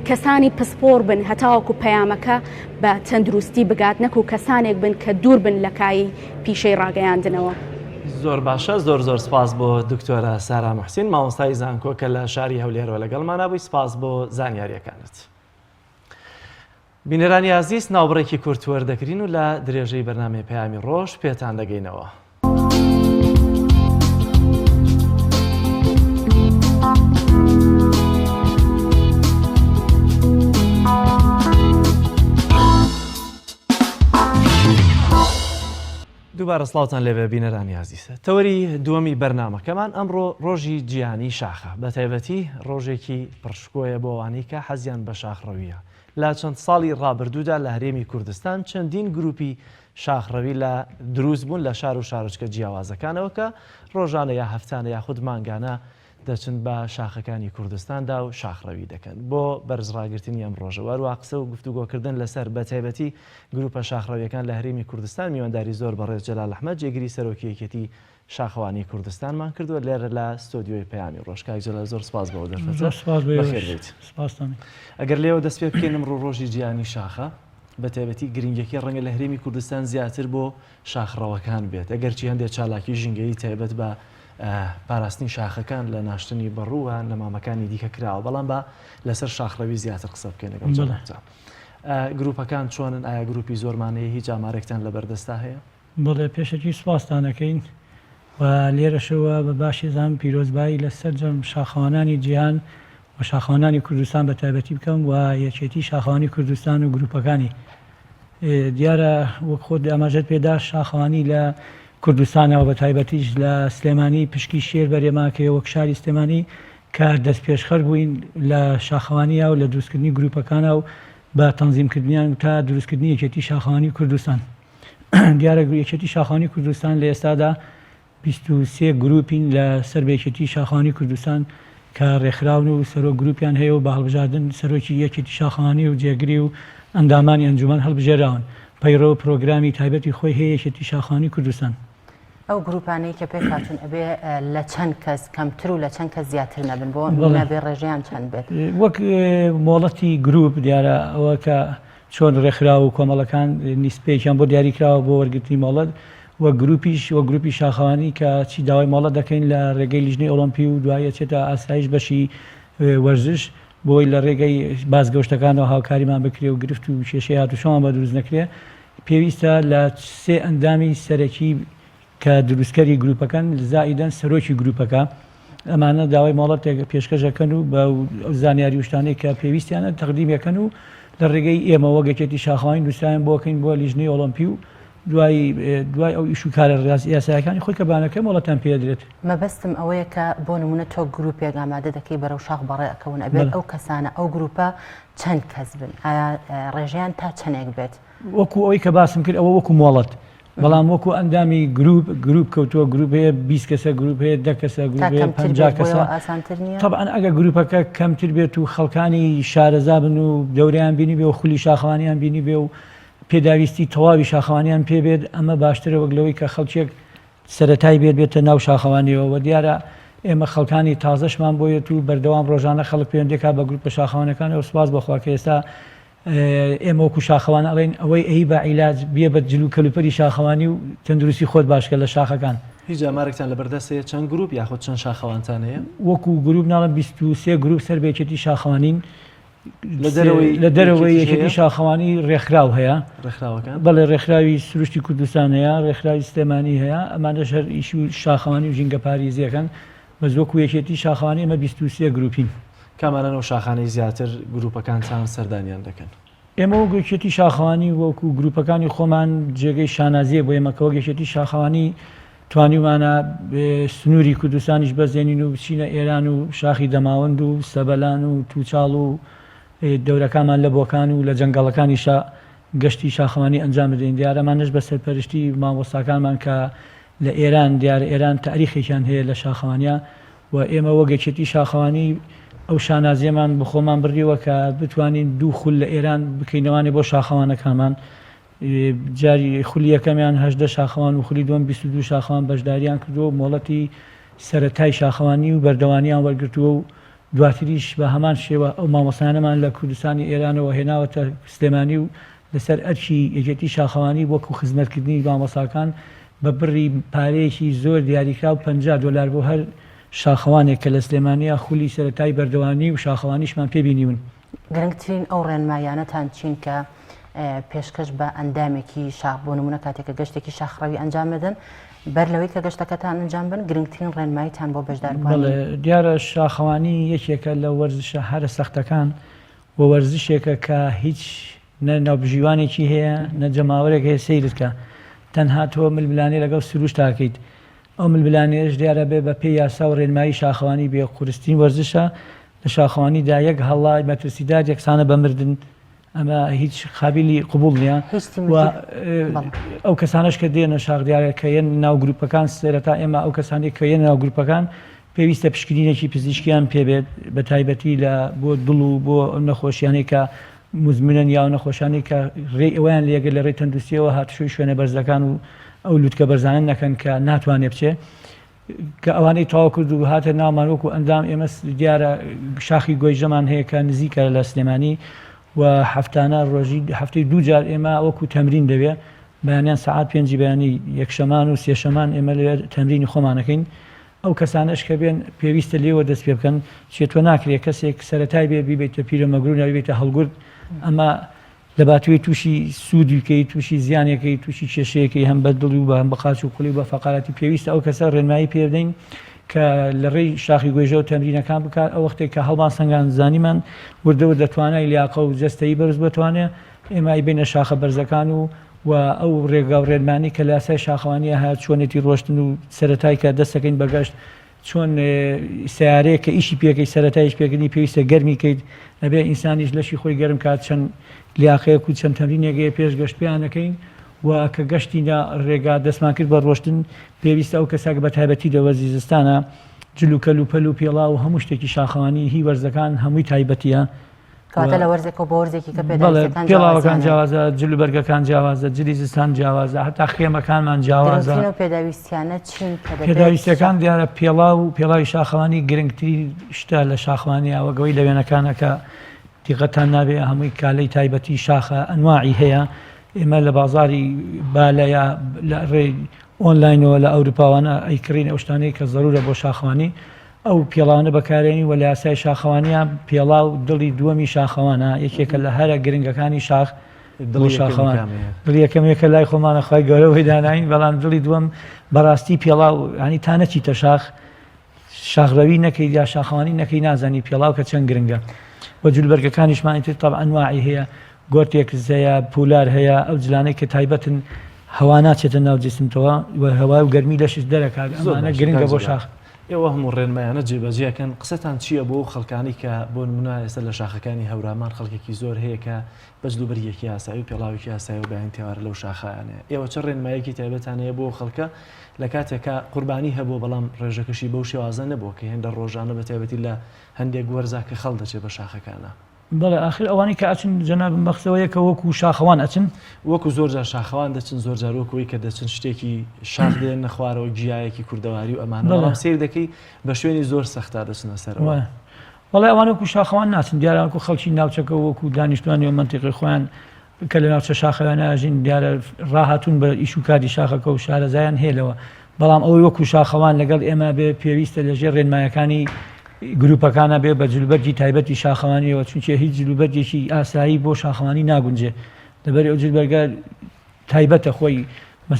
کەسانی پسپۆر بن هەتاوەکو پەیامەکە بە تەندروستی بگات نەکو کەسانێک بن کە دوور بن لە کایی پیشەی ڕاگەیاندنەوە. زۆر باشە زۆر سپاس بۆ دکتۆرە سارا محسین مامۆستای زانکۆ کە لە شاری هەولێرەوە لەگەڵمانە بووی سپاس بۆ زانیاریەکانت. بینەرانی عزیز ناوبڕێکی کورت وەردەگرین و لە درێژەی بەرنامەی پەیامی ڕۆژ پێتان دەگەینەوە. دووبارە سڵاوتان لێبێ بینەرانی عزیزە. تەوەری دووەمی بەرنامەکەمان ئەمڕۆ ڕۆژی جیهانی شاخە بە تایبەتی ڕۆژێکی پڕشکۆیە بۆ ئەوانەی کە حەزیان بە شاخڕەویە. لە چەند ساڵی ڕابردوودا لە هەرێمی کوردستان چەندین گروپی شاخڕەوی لە دروست بوون لە شار و شارچکە جیاوازەکانەوە کە ڕۆژانە یا هەفتانە یاخود مانگانە دەچن بە شاخەکانی کوردستاندا و شاخڕەوی دەکەن بۆ بەرزڕاگررتنی ئەم ڕۆژە وەروە قسە و گفتوگۆکردن لەسەر بەتایبەتی گروپە شاخڕەویەکان لە هەرێمی کوردستان میوانداری زۆر بەڕێز جەلال ئەحمەد جێگیری سەرۆکیەکێتی شاخەوانی کوردستانمان کردووە لێرە لە ستۆدیۆی پەیامی ڕۆژ کاک جەلال زۆر سپاس بەوە دەرفەت. ئەگەر لێەوە دەست پێ بکەین ئەمڕۆ ڕۆژی جیهانی شاخە بە تایبەتی گرنگەکەی ڕەنگە لە هەرێمی کوردستان زیاتر بۆ شاخڕەوەکان بێت ئەگەرچی هەندێک چالاکی ژینگەی تایبەت بە پاراستنی شاخەکان لە ناشتنی بەڕووە لە مامەکانی دیکە کراوە بەڵام بە لەسەر شاخڕەوی زیاتر قسە بکەین لەگەڵ جەنابتە. گروپەکان چۆنن ئایا گروپی زۆرمانەیە هیچ ئامارێکتان لە بەردەستا هەیە؟ بڵێ پێشەکی سوپاسدانەکەین و لێرەشەوە بە باشی زان پیرۆزبایی لەسەر جەم شاخەوانانی جیهان و شاخەوانانی کوردستان بە تایبەتی بکەم و یەکێتی شاخەوانی کوردستان و گروپەکانی دیارە وەک خۆت ئاماژەت پێدا شاخەوانی لە کوردستانەوە بە تایبەتیش لە سلێمانی پشکی شێر بەرێماکەوە وەک شاری سلێمانی کە دەست پێشخەر بووین لە شاخەوانیە و لە دروستکردنی گروپەکانە و بە تەنزیمکردنیان تا دروستکردنی یەکێتی شاخەوانی کوردستان. دیارە یەکێتی شاخەوانی کوردستان لە ئێستادا 23 گروپین لە سەر یەکێتی شاخەوانی کوردستان کە ڕێکخراون و سەرۆک گروپیان هەیە و بە هەڵبژاردن سەرۆکی یەکێتی شاخەوانی و جێگری و ئەندامانی ئەنجومەن هەڵبژێراون پەیڕەوە پرۆگرامی تایبەتی خۆی هەیە یەکێتی شاخەوانی کوردستان. ئەو گروپانەی کە پێک هاتوون ئەبێ لە چەند کەس کەمتر و لە چەند کەس زیاتر نەبن بۆ نەبێ ڕێژەیان چەند بێت وەک مۆڵەتی گروپ دیارە ئەوە کە چۆن ڕێکخرا و کۆمەڵەکان نیسپێکیان بۆ دیاریکراوە بۆ وەرگرتنی مۆڵەت وە گروپیش وە گروپی شاخەوانی کە چی داوای مۆڵەت دەکەین لە ڕێگەی لیژنەی ئۆلۆمپی و دوایە چێتە ئاسایش بەشی وەرزش بۆی لە ڕێگەی بازگەشتەکانەوە هاوکاریمان بکرێ و گرفت و کێشەی هاتوشەوان بە دروست نەکرێ پێویستە لە سێ ئەندامی سەرەکی کە دروستکەری گروپەکان زائیدەن سەرۆکی گروپەکە ئەمانە داوای مۆڵەت پێشکەشەکەن و بە زانیاری وشتانەی کە پێویستیانە تەقدیمەکەن و لە ڕێگەی ئێمە وەگەکێتی شاخەوانی دووسایان بۆکەین بۆ لیژنەی ئۆلۆمپی و دوای ئەو ئیش و کارە یاسایەکانی خۆی کە بانەکە مۆڵەتان پێدرێت. مەبەستم ئەوەیە کە بۆ نمونە تۆ گروپێک ئامادە دەکەی بەرەو شاخ بەڕێەکەون ئەبێت ئەو کەسانە ئەو گروپە چەند کەس بن ئایا ڕێژیان تا چەندێک بێت وەکو ئەوەی کە باسم کرد ئەوە وەکو مۆڵەت بەڵام وەکو ئەندامی گروپ کەوتووە گروپ هەیە 20 کەسە گروپ هەیە 10 کەسە گروپ 50 کەسە طبعاً ئەگە گروپەکە کەمتر بێت و خەڵکانی شارەزا بن و دەوریان بینی بێ و خولی شاخەوانیان بینی بێ و پێداویستی تەواوی شاخەوانیان پێبێت ئەمە باشترە وەک لەوەی کە خەڵکێک سەرەتای بێتە ناو شاخەوانیەوە و دیارە ئێمە خەڵکانی تازەشمان بۆیەت و بەردەوام ڕۆژانە خەڵک پەیوەندێکا بە گروپە شاخەوانەکانەوە سوپاس بەخوا کە ئێستا ئێمە وەکو شاخەوان ئەڵێن ئەوەی ئەی بە عیلاج بێ بە جلو کەلوپەری شاخەوانی و تەندروستی خۆت باشکە لە شاخەکان. هیچ ئامارێکتان لە بەردەستەیە چەند گروپ یاخود چەند شاخەوانتان هەیە؟ وەکو گروپ ناڵم 23 گروپ سەر بەیەکێتی شاخەوانین لە دەرەوەی یەکێتی شاخەوانی ڕێکخراو هەیە بەڵێ ڕێکخراوی سروشتی کوردستان هەیە ڕێکخراوی سلێمانی هەیە ئەمانە هەر ئیش و شاخەوانی و ژینگە پارێزیەکەن بەس وەکو یەکێتی شاخەوانی ئەمە 23 گروپین. کامانەوە شاخانەی زیاتر گروپەکانتان سەردانیان دەکەن؟ ئێمە و گەشتی شاخەوانی وەکو گروپەکانی خۆمان جێگەی شانازیە بۆ ئێمەکەەوە گەشتی شاخەوانی توانیوانە سنووری کوردستانیش بەزێنین و بچینە ئێران و شاخی دەماوەند و سەبەلان و تووچاڵ و دەورەکانمان لە بۆکان و لە جەنگەڵەکانیشا گەشتی شاخەوانی ئەنجام بدەین. دیارەمانش بە سەرپەرشتی مامۆستاکانمان کە لە ئێران دیارە ئێران تاریخێکیان هەیە لە شاخەوانیا و ئێمە وەگەچێتی شاخەوانی ئەو شانازیەمان بخۆمان بڕیەوە کە بتوانین دوو خول لە ئێران بکەینەوانی بۆ شاخەوانەکانمان. جاری خولی یەکەمیان 18 شاخەوان و خولی دووەم 22 شاخەوان بەشداریان کردو مۆڵەتی سەرەتای شاخەوانی و بەردەوانیان وەرگرتووە و دواتریش بە هەمان شێوە ئەو مامۆسانەمان لە کوردستانی ئێرانەوە هێناوەتە سلێمانی و لەسەر ئەرکی یەکێتی شاخەوانی وەکو خزمەتکردنی مامۆساکان بە بڕی پارەیەکی زۆر دیاریکرا و $50 بۆ هەر شاخەوانێک کە لە سلێمانیا خولی سەرەتای بەردەوانی و شاخەوانیشمان پێبینیون. گرنگترین ئەو ڕێنمایانەتان چین کە پێشکەش بە ئەندامێکی شاخ بۆ نمونە کاتێککە گەشتێکی شاخڕەوی ئەنجام بدەن بەر لەوەی کە گەشتەکەتان ئەنجام بن گرنگترین ڕێنماییتان بۆ بەشداربوون. دیارە شاخەوانی یەکێکە لە وەرزشە هەرە سەختەکان و وەرزشێکە کە هیچ ناوبژیوانێکی هەیە نەجەماوەرێک هەیە سیرتکە تەنها تۆ ململانێ لەگەڵ سروش تاکەیت. ئەو ململانێش دیارە بێ بە پێی یاسا و ڕێنمایی شاخەوانی بێ قورستین وەرزشە لە شاخەوانیدا یەک هەڵای مەترسیدار یەکسانە بەمردن ئەمە هیچ قابلی قبول نییە ئەو کەسانش کە دێنە شاخ دیارە کە یەن ناوگروپەکان سێرەتا ئێمە ئەو کەسانی کە یەن ناوگروپەکان پێویستە پشکنینێکی پزیشکیان پێبێت بە تایبەتی لە بۆ دڵ و بۆ نەخۆشیانەی کە مزمنن یا نەخۆشانی کە ڕێ ئەویان لێگە لە ڕێ تەندروستیەوە هاتووی شوێنە بەرزەکان و ئەو لوتکە بەرزانن نەکەن کە ناتوانێت بچێ کە ئەوانەی تاوا کرد و هاتە ناومانوەکو ئەندام ئێمە دیارە شاخی گۆیژەمان هەیە کە نزیکە لە سلێمانی و هەفتانە ڕۆژی هەفتەی دوو جار ئێمە وەکو تەمرین دەوێت بەیانیان سەعات 5 بەیانی یەکشەمان و سێشەمان ئێمە لەوێ تەمرینی خۆمانەکەین. ئەو کەسانش کە بێن پێویستە لێوە دەست پێ بکەن چێتوە ناکرێت کەسێک سەرەتای بێ بیبێتە پیرەمەگرون یا بێتە هەڵگورد ئەمە دەباتوێت تووشی سوودیکەی تووشی زیانێکی تووشی کێشەیەکی هەم بە دڵی و بە هەم بە قاچ و قوڵی بە فەقاراتی پێویستە ئەو کەسە ڕێنمایی پێ بدەین کە لە ڕێی شاخی گوێژە و تەمرینەکان بکات ئەو وەختێک کە هەڵمان سەنگان زانیمان وردەوە دەتوانای لیاقە و جەستەیی بەرز بتوانێت ئێمای بینە شاخە بەرزەکان و ئەو ڕێگا و ڕێنمانی کە لە یاسای شاخەوانیە هات چۆنێتی ڕۆشتن و سەرەتای کە دەستەکەین بەگەشت چۆن سیارەیە کە ئیشی پێکەی سەرەتایش پێکردنی پێویستە گەرمی کەیت ئەبێ ئینسانیش لەشی خۆی گەرم کات چەند لیاقەیەک و چەند تەمرینێکەیە پێش گەشت پێیانەکەین و کە گەشتینە ڕێگا دەستمان کرد بە ڕۆشتن پێویستە ئەو کەساک بە تایبەتی دەوەرزی زستانە جلوکەل و پەل و پێڵا و هەموو شتێکی شاخەوانی هی وەرزەکان هەمووی تایبەتیە کاتە لە وەرزێکەوە بە وەرزێکی کە پێڵاوەکان جیاوازە جلوبەرگەکان جیاوازە جلی زستان جیاوازە هەتا خێمەکانمان جیاوازە پێداویستیانە چین پێداویستەکان دیارە پێڵا و پێڵاوی شاخەوانی گرنگتری شتە لە شاخەوانی ئەوەگەوەی لە وێنەکانەکە دیقەتان نابێ هەمووی کالەی تایبەتی شاخە ئەنواعی هەیە ئێمە لە بازاری بالەیە لە ڕێ ئۆنلاینەوە لە ئەوروپاوانە ئەیکڕین ئەو شتانەی کە زەرورە بۆ شاخەوانی ئەو پێڵاوانە بەکارێنی وە لە یاسای شاخەوانیە پێڵا و دڵی دووەمی شاخەوانە یەکێکە لە هەرە گرنگەکانی شاخ دڵی شاخەوان دڵی یەکەمێکە لای خۆمانە خی گەورەوەی داناین بەڵام دڵی دووەم بەڕاستی پێڵا و ینی تانەچیتە شاخڕەوی نەکەی یا شاخەوانی نەکەی نازانی پێڵاو کە چەند گرنگە و جلوبەرگەکانیشمان تر طبعا ئەنواعی هەیە گۆرتێک هەیە پولار هەیە ئەو جلانەی کە تایبەتن هەوا ناچێتە ناو جسمتەوە و هەوا و گەرمی لەشش دەرەکات ئەمانە گرنگە بۆ شاخ. ئێوە هەموو ڕێنمایانە جێبەجێکەن قسەتان چییە بۆ خەڵکانی کە بۆ نمونە ئێستا لە شاخەکانی هەورامان خەڵکێکی زۆر هەیە کە بەجلوبەرگێکی یاسایی و پێڵاوێکی یاسایی و بەیان تێوارە لەو شاخەیانەیە ئێوە چه ڕێنمایەکی تایبەتانەیە بۆ خەڵکە لە کاتێکە قوربانی هەبوو بەڵام ڕێژەکەشی بەو شێوازە نەبوو کە هێندە ڕۆژانە بە تایبەتی لە هەندێک وەرزا کە خەڵ دەچێت بە شاخەکانە بەڵێ ئاخر ئەوانی کە ئەچن جەناب بەخسەوەیە کە وەکو شاخەوان ئەچن وەکو زۆرجار شاخەوان دەچن زۆر جارۆکەوەی کە دەچن شتێکی شاخ دێن نەخوارەوە گیایەکی کوردەواری و ئەمانە بەڵام سیر دەکەی بە شوێنی زۆر سەختا دەچنە سەرەوە. بەڵێ ئەوان وەکو شاخەوان ناچن دیارانکو خەڵکی ناوچەکە وەکو دانیشتوانی و منتیقی خۆیان کە لە ناوچە شاخەوانە ئاژین دیارە ڕاهاتون بە ئیش و کاری شاخەکە و شارەزایان هێلەوە بەڵام ئەوەی وەکو شاخەوان لەگەڵ ئێمە بێ پێویستە لەژێر ڕێنمایەکانی گروپەکانە بێ بە جلوبەرگی تایبەتی شاخەوانیەوە چونکە هیچ جلوبەرگێکی ئاسایی بۆ شاخەوانی ناگونجێ لەبەر ئەو جلوبەرگە تایبەتە خۆی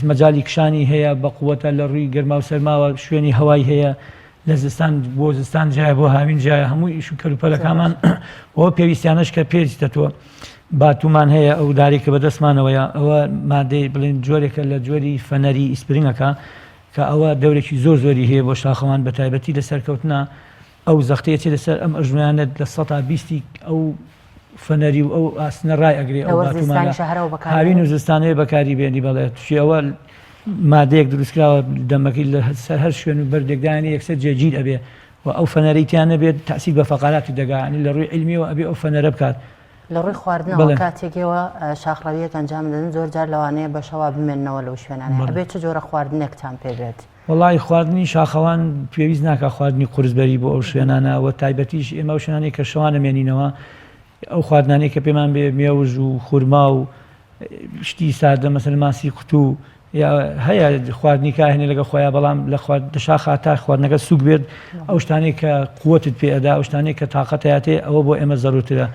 مەجای کشانی هەیە بە قووەتە لە ڕووی گەرما و سەرماوە شوێنی هەوای هەیە لە زستان بۆ زستان جایە بۆ هاوین جایە هەموو ئیش و کەلوپەلەکانمان ئەوە پێویستیانش کە پێویستە تۆ باتومان هەیە ئەو دارێککە بەدەستمانەوەیە ئەوە مادەی بڵێن جۆرێکە لە جۆری فەنەری ئیسپرینگەکە کە ئەوە دەورێکی زۆر زۆری هەیە بۆ شاخەوان بە تایبەتی لە سەرکەوتنە ئەو زەختەیەتی لەسەر ئەم ئەژنویانێت لە 120 ئەو فەنەری و ئەو ئاسنە ڕای ئەگرێ ئەو باتومانە هاوین و زستانەیە بەکاری بێنی بەڵێ توێەوە مادەیەک دروستکراوە دەمەکەی لە سەر هەر شوێن و بەردێکدانی یەکسەر جێگیر ئەبێ و ئەو فەنەریتیانە بێت تاثیر بە فەقاراتی دەگانی لە ڕووی علمیەوە ئەبێ ئەو فەنەرە بکات لە ڕووی خواردنەوە کاتێکەوە شاخڕەویەک ئەنجام دەدەن زۆر جار لەوانەیە بەشەوا بمێننەوە لەو شوێنانە ئەبێت چ جۆرە خواردنێکتان پێبێت وڵی خواردنی شاخەوان پێویست ناکە خواردنی قورسبەری بۆ ئەو شوێنانەوە تایبەتیش ئێمە شوێنانی کە شەوانە مێنینەوە ئەو خواردنانەی کە پێمان بێ مێوژ و خورما و شتی سادە مەسەر ماسی قوتو هەیە خواردنی کاهێنێ لەگە خۆیان بەڵام لە دەشاخە تا خواردنەکە سوک بێت ئەو شتانەی کە قوتت پێئەدا ئەو شتانەی کە تااقەتەیاتێ ئەوە بۆ ئێمە زەڕوترە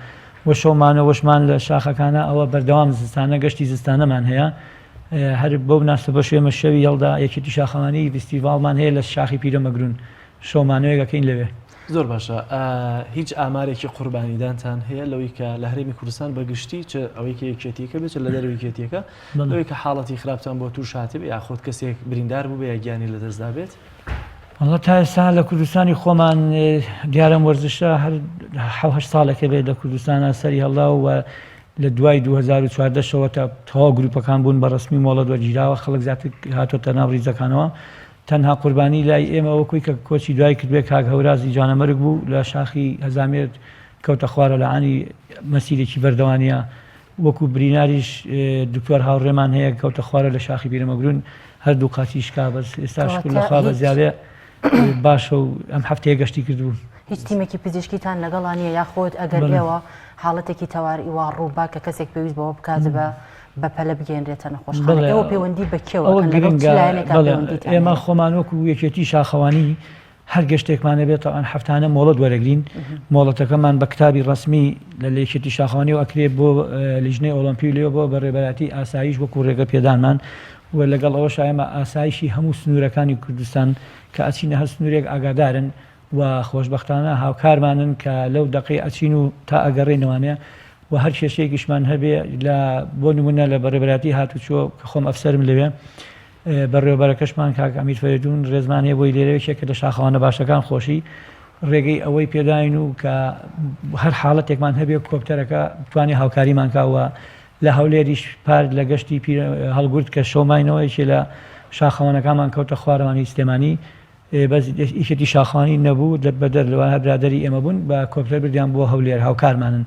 وە شەومانە وەشمان لە شاخەکانە ئەوە بەردەوام زستانە گەشتی زستانەمان هەیە هەر بۆ بناسبە بە شوێمە شەوی هێڵدا یەکێتی شاخەوانی فستیڤالمان هەیە لە شاخی پیرەمەگرون شەومانەوەیەکەین لەوێ زۆر باشە هیچ ئامارێکی قوربانیدانتان هەیە لەوەی کە لە هەرێمی کوردستان بەگشتی چ ئەوەی کە یەکێتیەکە بێت لە دەروی یەکێتیەکە لەوەی کە حاڵەتی خراپتان بۆ توش هاتێ یاخۆت کەسێک بریندار بوو بە یاگیانی لە دەستدا بێت وڵا تا ئێستا لە کوردستانی خۆمان دیارم وەرزشە هەر 7 ساڵێکە بێت لە کوردستانە سەری هەڵدا و لە دوای 2014 شەوە تا تەواو گروپەکان بوون بە ڕسمی مۆڵەت وەرگیراوە خەڵک زیاتر هاتۆتە ناو ڕیزەکانەوە تەنها قوربانی لای ئێمە وەکوی کە کۆچی دوای کردوێ کاک هەورازی جانەمەرگ بوو لە شاخی هەزامێت کەوتە خوارە لە عانی مەسیرێکی بەردەوانیە وەکو بریناریش دکتۆر هاوڕێمان هەیە کەوتە خوارە لە شاخی پیرەمەگرون هەردوو قاچیشکا بەس ئێستاش لەخوا بە زیادێ باشە و ئەم هەفتەیە گەشتی کردبوو هیچ تیمێکی پزیشکیتان لەگەڵانیە یاخۆت ئەگەر ئێوە حاڵەتێکی تەواری وا ڕووبا کە کەسێک پێویست بەوە بکات بەپەلە بگەێنرێتە نەخۆشخانە ئەوە پەیوەندی بەکێوە ئێمە خۆمانۆک و یەکێتی شاخەوانی هەر گەشتێکمانە بێت ئەن هەفتانە مۆڵەت وەرەگرین مۆڵەتەکەمان بە کتابی ڕسمی لە لێکێتی شاخەوانی و ئەکرێت بۆ لیژنەی ئۆلۆمپی لێ بۆ بەڕێبەراتی ئاسایش وەکو ڕێگە پێدانمان و لەگەڵ ئەوەش ئێمە ئاسایشی هەموو سنوورەکانی کوردستان کە ئەچینە هەر سنوورێک ئاگادارن و خۆشببختانە هاوکارمانن کە لەو دقی ئەچین و تا ئەگەڕێنەوانەیە و هەر کێشەیەکیشمان هەبێ لە بۆ نمونە لە بەڕێبەراتی هاتوچۆ کە خۆم ئەفسەرم لەوێ بەڕێوەبەرەکەشمان کاک ئەمیر فەریدون ڕێزمانەیە بۆی لێرەوەیەکە لە شاخەوانە باشەکان خۆشی ڕێگەی ئەوەی پێداین و کە هەر حاڵەتێکمان هەبێ کۆپتەرەکە بتوانێت هاوکاریمان کاوە لە هەولێریش پار لە گەشتی هەڵگورت کە شۆماینەوەیکی لە شاخەوانەکانمان کەوتە خوارەوانی سلێمانی بەس ئیشەتی شاخەوانی نەبوو بەدەر لەوان هە برادەری ئێمە بوون بە کۆپتەر بردیان بۆ هەولێر هاوکارمانن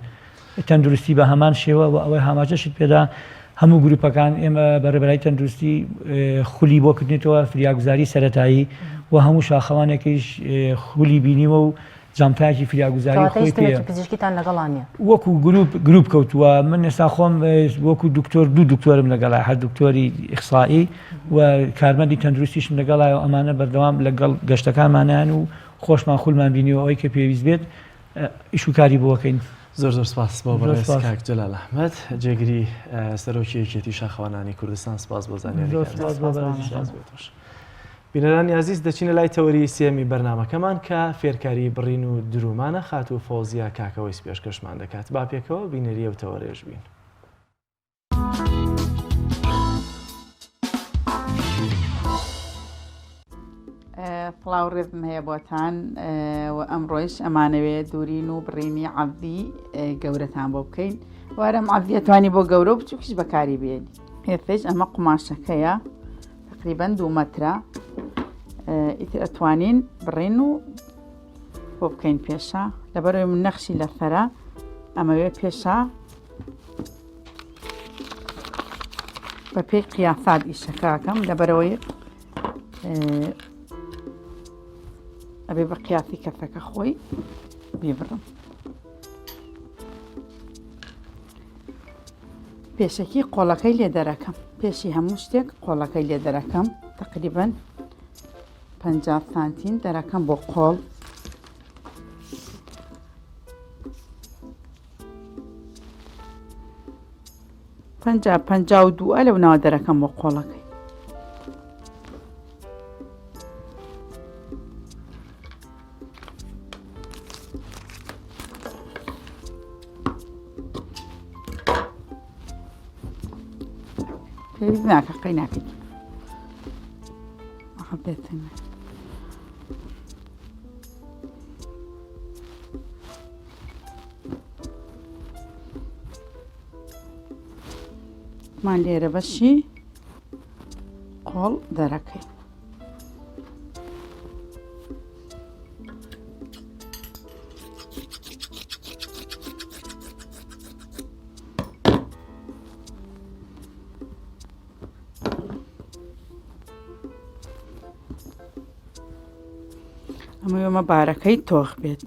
تەندروستی بە هەمان شێوە و ئەوەی هاماجەشت پێدا هەموو گروپەکان ئێمە بەڕێبەرای تەندروستی خولی بۆ کردنیتەوە فریاگوزاری سەرەتایی و هەموو شاخەوانێکیش خولی بینیوە و جامتایکی فریاگوزاری خۆی پێ پزیشکیتان لەگەڵانیە وەکو گروپ کەوتووە من ئێستا خۆم وەکو دکتۆر دوو دکتۆرم لەگەڵای هەر دکتۆری ئیخسایی و کارمەندی تەندروستیشم لەگەڵای و ئەمانە بەردەوام لەگەڵ گەشتەکانمانیان و خۆشمان خولمان بینیوە ئەوەی کە پێویست بێت ئیشوکاری بۆەکەین زۆر زۆر سپاس بۆ بەڕێز کاک جەلال ئەحمەد جێگری سەرۆکی یەکێتی شاخەوانانی کوردستان سپاس بۆ زانیاری بینەرانی عزیز دەچینە لای تەوەری سێمی بەرنامەکەمان کە فێرکاری بڕین و درومانە خات و فۆزیا کاکەوەی پێشکەشمان دەکات با پێکەوە بینەریە و تەوەرێژ بین. فڵاو ڕێزم هەیە بۆتان و ئەمڕۆیش ئەمانەوێت دوورین و بڕینی عەڤدی گەورەتان بۆ بکەین وارەم عەڤدی ئەتوانی بۆ گەورە و بچووکیش بەکاری بێنی هێرتش ئەمە قماشەکەیە تقریباً 2 مەترە ئیتر ئەتوانین بڕین و بۆ بکەین پێشە لەبەرەوەی من نەخشی لەسەرە ئەمەوێ پێشە بە پێی قیاسات ئیشەکەکەم لەبەرەوەی ئەبێ بە قیاسی کەسەکە خۆی بیبڕم پێشەکی قۆڵەکەی لێ دەرەکەم پێشی هەموو شتێک قۆڵەکەی لێ دەرەکەم تقریباً 50 سانتیم دەرەکەم بۆ قۆڵ پەنجا و دووە لەو ناوە دەرەکەم بۆ قۆڵەکەی پێویست ناکە قەی ناکەیت بێتن مان لێرە بەشی قۆڵ دەرەکەی ئەمە بارەکەی تۆخ بێت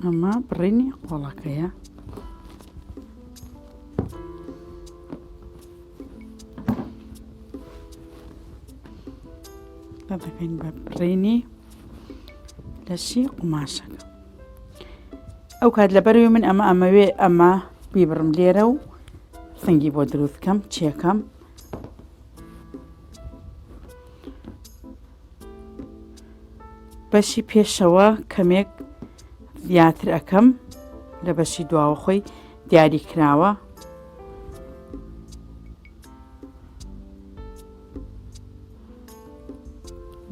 ئەمە بڕینی قۆڵەکەیە دەکەین بە بڕینی لەشی قوماشەکە ئەو کات لەبەروی من ئەمەوێ ئەمە بیبڕم لێرە و سنگی بۆ دروستکەم چێکەم بەشی پێشەوە کەمێک زیاتر ئەەکەم لە بەشی دواوە خۆی دیاری کراوە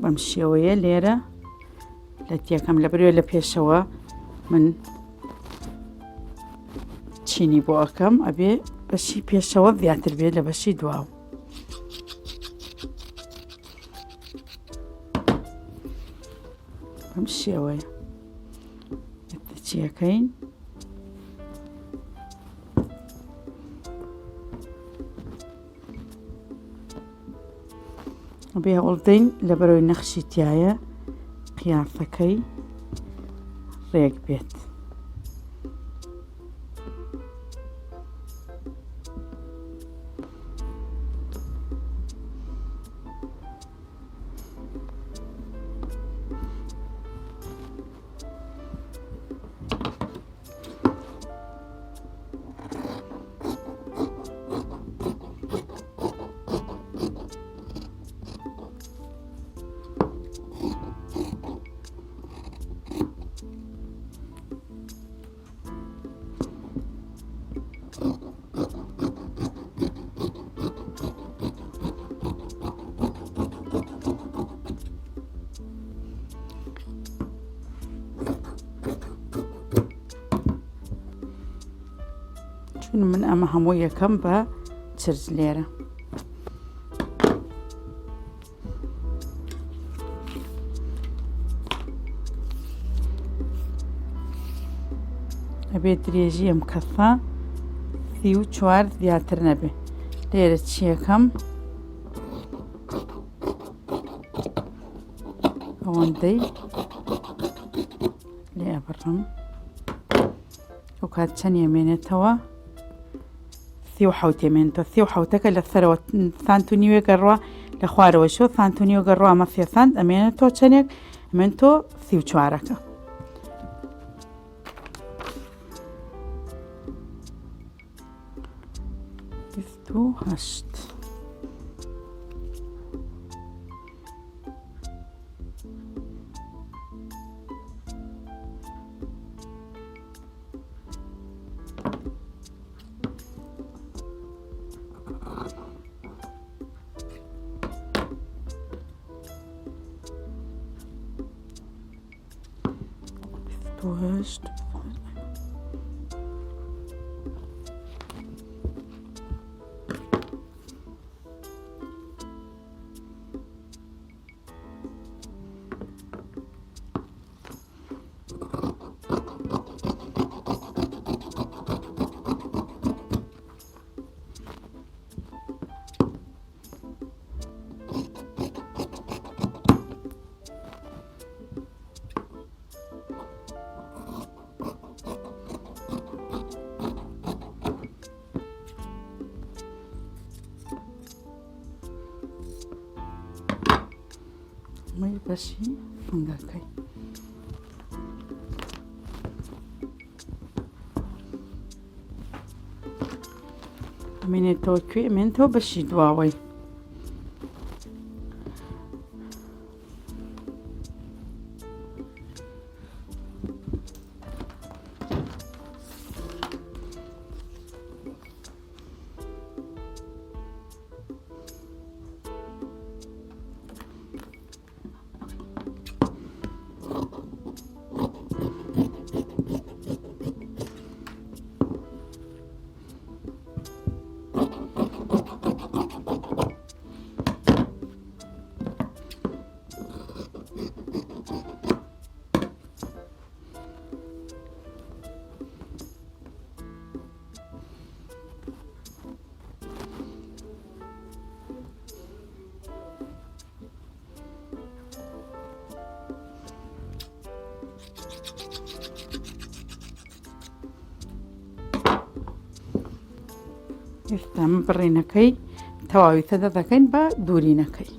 بەم شێوەیە لێرە لە تێکەم لە بەرێ لە پێشەوە من چینی بۆ ئەەکەم ئەبێ بەشی پێشەوە زیاتر بێت لە بەشی دواوە بەم شێوەیە چیەکەین بێ هەوڵدەین لە بەرەوەی نەخشی تایە قیافەکەی ڕێک بێت من ئەمە هەموو یەکەم بە چرج لێرە ئەبێ درێژی ئەم کەفە 34 زیاتر نەبێ لێرە چیەکەم ئەوەندەی لێ ئەبڕم ئەو کات چەند ئەمێنێتەوە 37 ئەمێنێتەوە 37ەکە لە سەرەوە سانتونیوێ گەڕوە لە خوارەوە شۆ سانتونیۆ گەڕوە ئەمە 3 سانت ئەمێنێتەوە چەندێک ئەمێنێتەوە 34ەکە هەشت بەشی فنگەکەی ئەمێنێتەوە کوێ ئەمێنێتەوە بەشی دواوەی ئێستا بڕینەکەی تەواوی تەدە دەکەین بە دوورینەکەی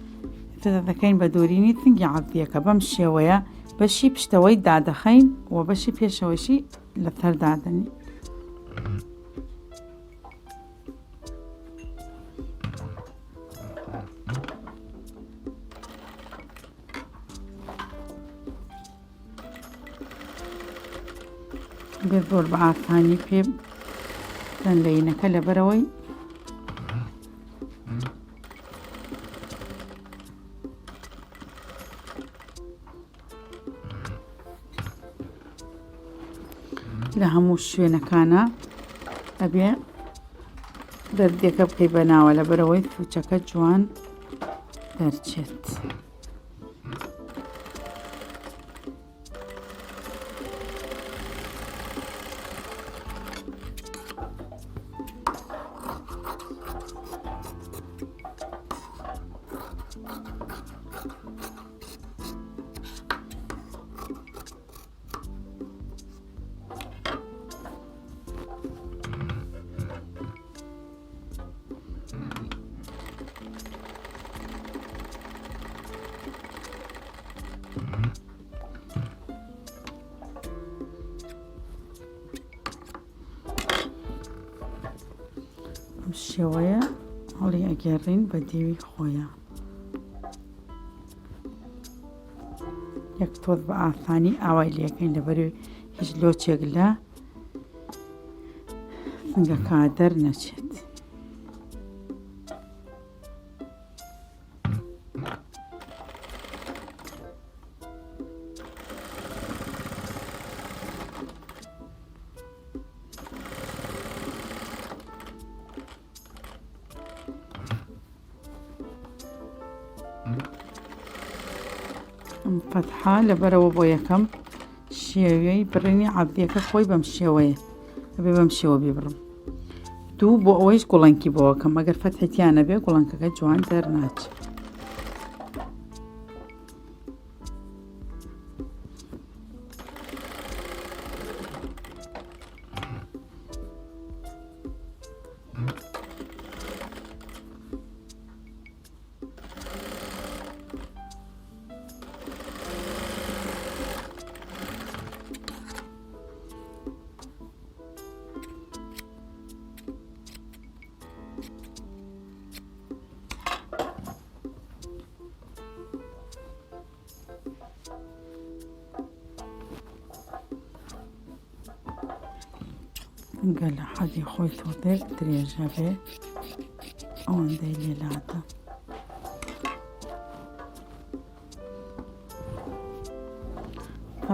تەدە دەکەین بە دوورینی تنگی عەدیەکە بەم شێوەیە بەشی پشتەوەی دادەخەین و بەشی پێشەوەشی لەسەر دادەنی بێ زۆر بە ئاسانی پێ لەینەکە لەبەرەوەی لە هەموو شوێنەکانە ئەبێ دەردێکە بکەی بەناوە لەبەرەوەی سوچەکە جوان دەرچێت. شێوەیە هەڵی ئەگێڕین بە دێوی خۆیان یەک تۆز بە ئاسانی ئاوای لەکەین لەبەر هیچ لۆچێک لە سنگەکە دەرنەچێت. فتحە لەبەرەوە بۆ یەکەم شێوەی بڕینی عەبدیەکە خۆی بەم شێوەیە ئەبێ بەم شێوە ببڕم. دوو بۆ ئەوەیش گوڵەنکی بۆەکەم ئەگەر فەتحەتیانە بێ گوڵەنکەکە جوان دەرناچێت. گەل حەدی خۆی تۆدێک درێژە بێ ئەوەندەی لێلاتە.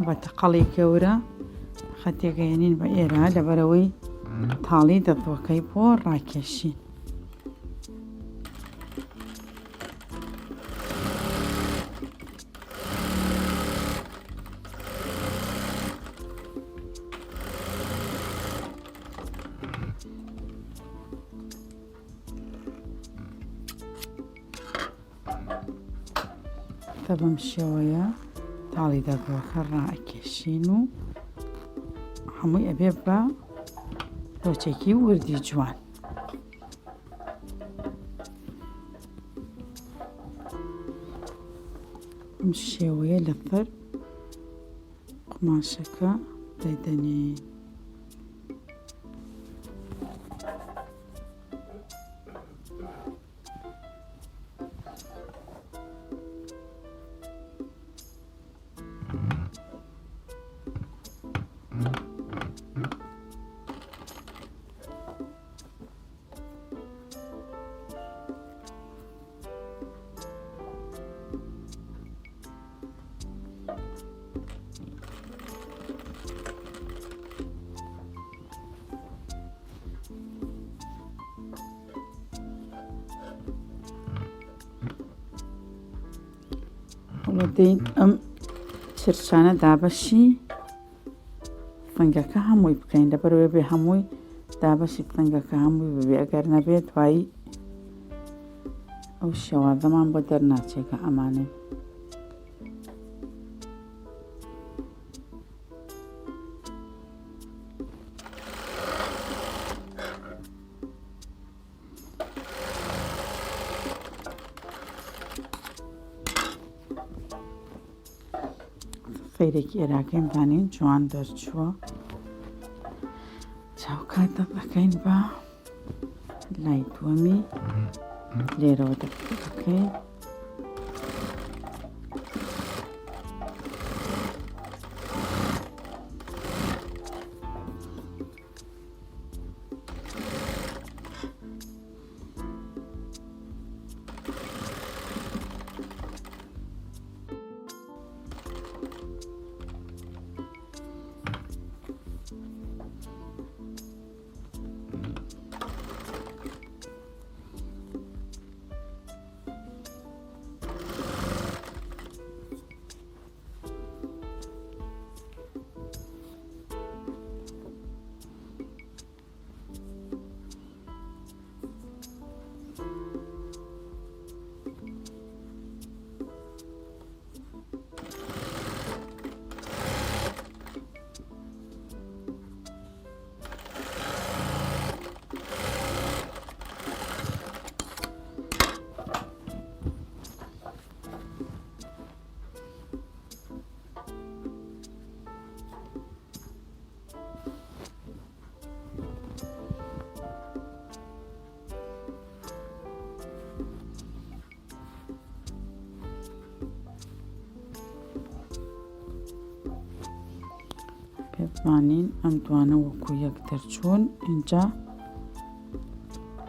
بە تەقەڵی گەورە خەتێگەیەنین بە ئێرە لەبەرەوەی تاڵی دەردوەکەی بۆ ڕاکێشین. بەم شێوەیە تاڵی دەردوەکە ڕائکێشین و هەمووی ئەبێ بە لۆچێکی وردی جوان. ئەم شێوەیە لەسەر قماشەکە دەیدەنێ. دەین ئەم چرچانە دابەشی فەنگەکە هەمووی بکەین لەبەرەوەی بێ هەمووی دابەشی فەنگەکە هەمووی ببێ ئەگەر نەبێت دوایی ئەو شێوازەمان بۆ دەرناچێکە ئەمانێ. فەیرێکی ئێراکەین دانین جوان دەرچووە چاوکاتە دەکەین بە لای دووەمی لێرەوە دەکەین پێبوانین ئەم دوانە وەکو یەک دەرچوون اینجا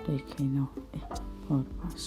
دەیکەینەوە زۆر باش.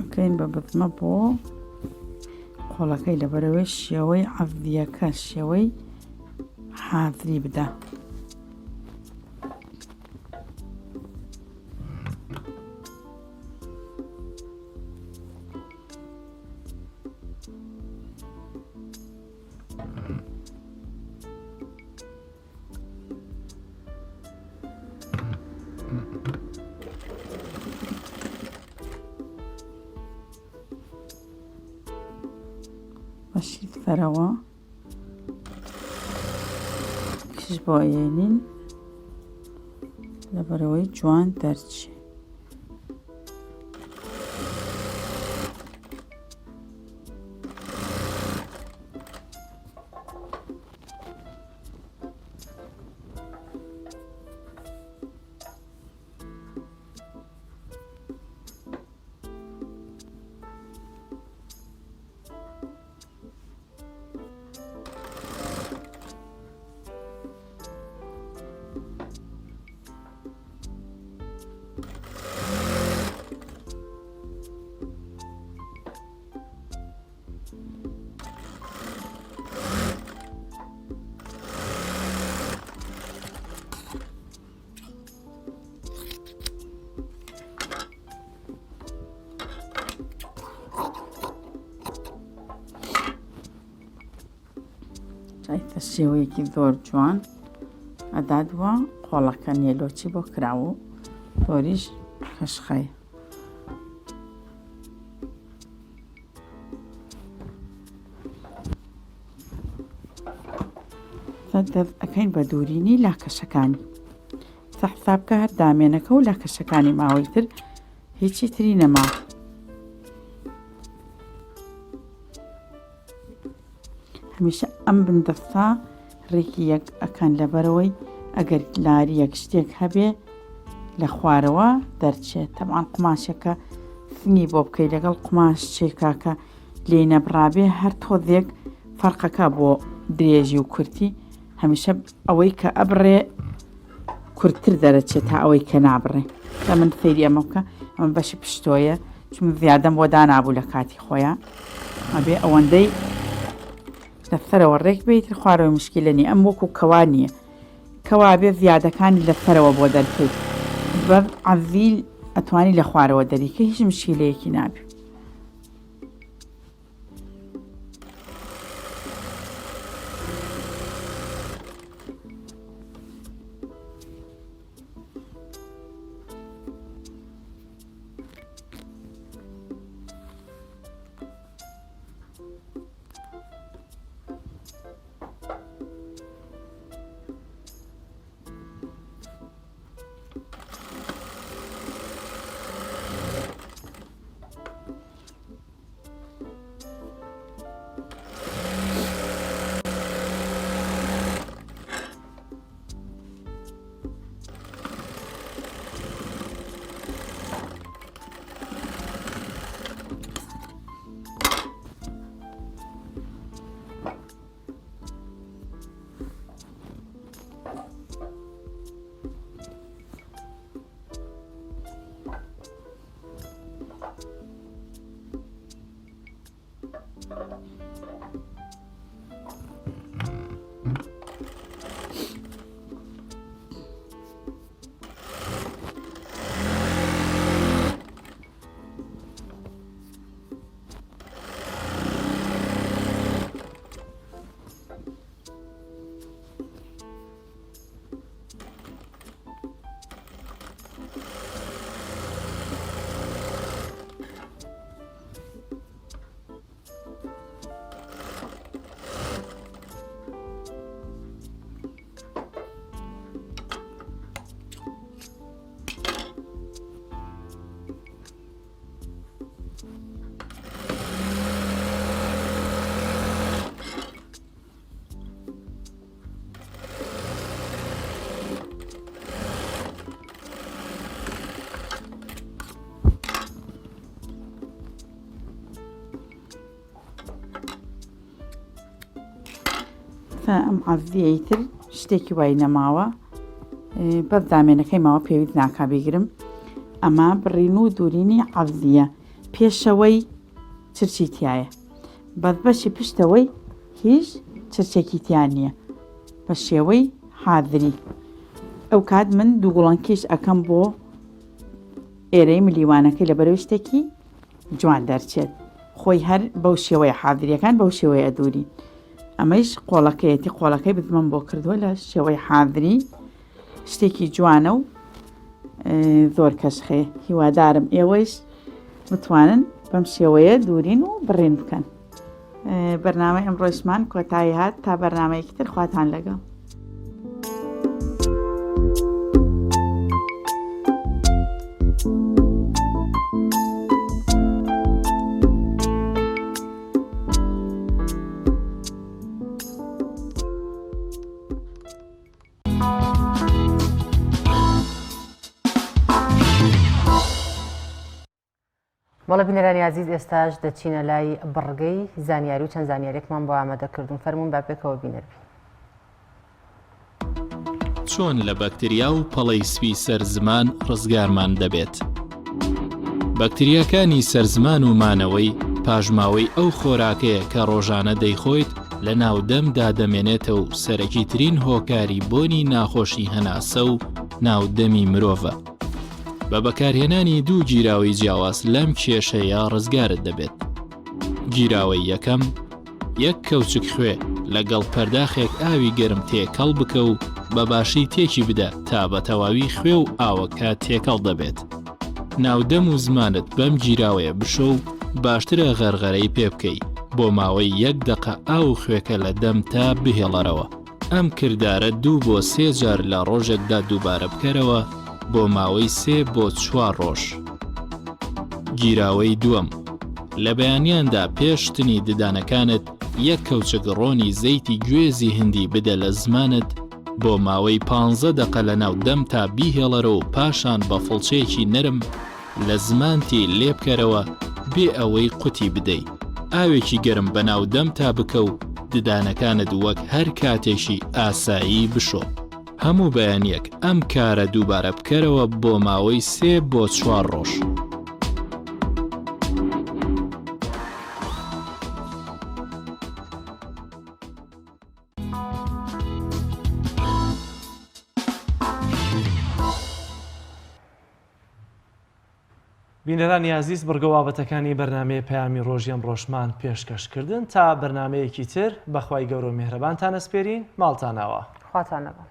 ئەکەین بە بزمە بۆ قۆڵەکەی لەبەرەوەی شێوەی عەڤدیەکە شێوەی حاضری بدە. بەشی سەرەوە کش بۆ ئێنین لەبەرەوەی جوان دەرچێ. چایتە شێوەیەکی زۆر جوان ئەدادوە قۆڵەکە نێلۆچی بۆ کراوە و زۆریش کەشخەیە. ئەکەین بە دوورینی لاکەشەکانی حسابکە هەر دامێنەکە و لاکەشەکانی ماوەی تر هیچی تری نەما. هەمیشە ئەم بندەستا ڕێکی یەک ئەکەن لەبەرەوەی ئەگەر لاری یەک شتێک هەبێ لە خوارەوە دەرچێت. تەمان قماشەکە سنگی بۆ بکەی لەگەڵ قماش چێکاکە لێ نەبڕابێ هەر تۆزێک فەرقەکە بۆ درێژی و کورتی. هەمیشە ئەوەی کە ئەبڕێ کورتتر دەرەچێت تا ئەوەی کە نابڕێ. تا من فەیری ئەمە بکە ئەمە بەشی پشتۆیە چون زیادەم بۆ دانابوو لە کاتی خۆیان ئەبێ ئەوەندەی لەسەرەوە ڕێک بیتر خوارەوە مشکلە نیە. ئەم وەکو کەوا نییە کەوا بێ زیادەکانی لەسەرەوە بۆ دەرکەیت بە عەڤیل ئەتوانی لە خوارەوە دەریکە هیچ مشکلەیەکی نابێ. ئەم عەڤدیەی تر شتێکی وای نەماوە بەس دامێنەکەی ماوە پێویست ناکا بگرم. ئەمە بڕین و دوورینی عەڤدیە پێشەوەی چرچی تایە بەشی پشتەوەی هیچ چرچێکی تیان نییە بە شێوەی حاضری. ئەو کات من دوو گوڵانکیش ئەەکەم بۆ ئێرەی ملیوانەکەی لە بەرەوەی شتێکی جوان دەرچێت خۆی هەر بەو شێوەیە حاضریەکان بەو شێوەیە ئەدوورین. ئەمەش قۆڵەکەیەتی قۆڵەکەی بتمەم بۆ کردووە لە شێوەی حاضری شتێکی جوانە و زۆر کەشخێ. هیوادارم ئێوەش بتوانن بەم شێوەیە دوورین و بڕین بکەن. بەرنامەی ئەمڕۆژمان کۆتایی هات تا بەرنامەیەکی تر خواتان لەگەڵ. بەڵە بینەرانی عزیز ئێستاش دەچینە لای بڕگەی زانیاری و چەند زانیارێکمان بۆ ئامادەکردون فەرموون با پێکەوە بینەربی. چۆن لە بەکتریا و پەڵەی سوی سەرزمان ڕزگارمان دەبێت. بەکتریاکانی سەرزمان و مانەوەی پاژماوەی ئەو خۆراکەیە کە ڕۆژانە دەیخۆیت لە ناودەمدا دەمێنێتەوە و سەرەکی ترین هۆکاری بۆنی ناخۆشی هەناسە و ناودەمی مرۆڤە. بە بەکارهێنانی دوو گیراوەی جیاواز لەم کێشەیە ڕزگارت دەبێت. گیراوەی یەکەم، یەک کەوچک خوێ لەگەڵ پەرداخێک ئاوی گەرم تێکەڵ بکە و بە باشی تێکی بدە تا بە تەواوی خوێ و ئاوەکە تێکەڵ دەبێت. ناودەم و زمانت بەم گیراوەیە بشۆ و باشترە غەرغەرەی پێ بکەی بۆ ماوەی 1 دقە ئاو خوێکە لە دەم تا بهێڵەرەوە. ئەم کردارە 2 بۆ 3 جار لە ڕۆژێکدا دووبارە بکەرەوە بۆ ماوەی 3 بۆ 4 ڕۆژ. گیراوەی دووەم، لە بەیانیاندا پێشتنی ددانەکانت 1 کەوچک ڕۆنی زەیتی گوێزی هندی بدە لە زمانت بۆ ماوەی 15 دقە لە ناو دەم تا بیهێڵەرە و پاشان بە فڵچەیەکی نەرم لە زمانتی لێ بکەرەوە بێ ئەوەی قوتی بدەی. ئاوێکی گەرم بە ناو دەم تا بکە و ددانەکانت وەک هەر کاتێکی ئاسایی بشۆ. هەموو بەیانیەک ئەم کارە دووبارە بکەرەوە بۆ ماوەی 3 بۆ 4 ڕۆژ. بینەرانی عزیز بڕگە بابەتەکانی بەرنامەیە پەیامی ڕۆژی ئەمڕۆژمان پێشکەشکردن تا بەرنمەیەکی تر بەخوای گەورە و میهرەبانتان ئەسپێرین ماڵتانەوە. خواتان لەگەڵ.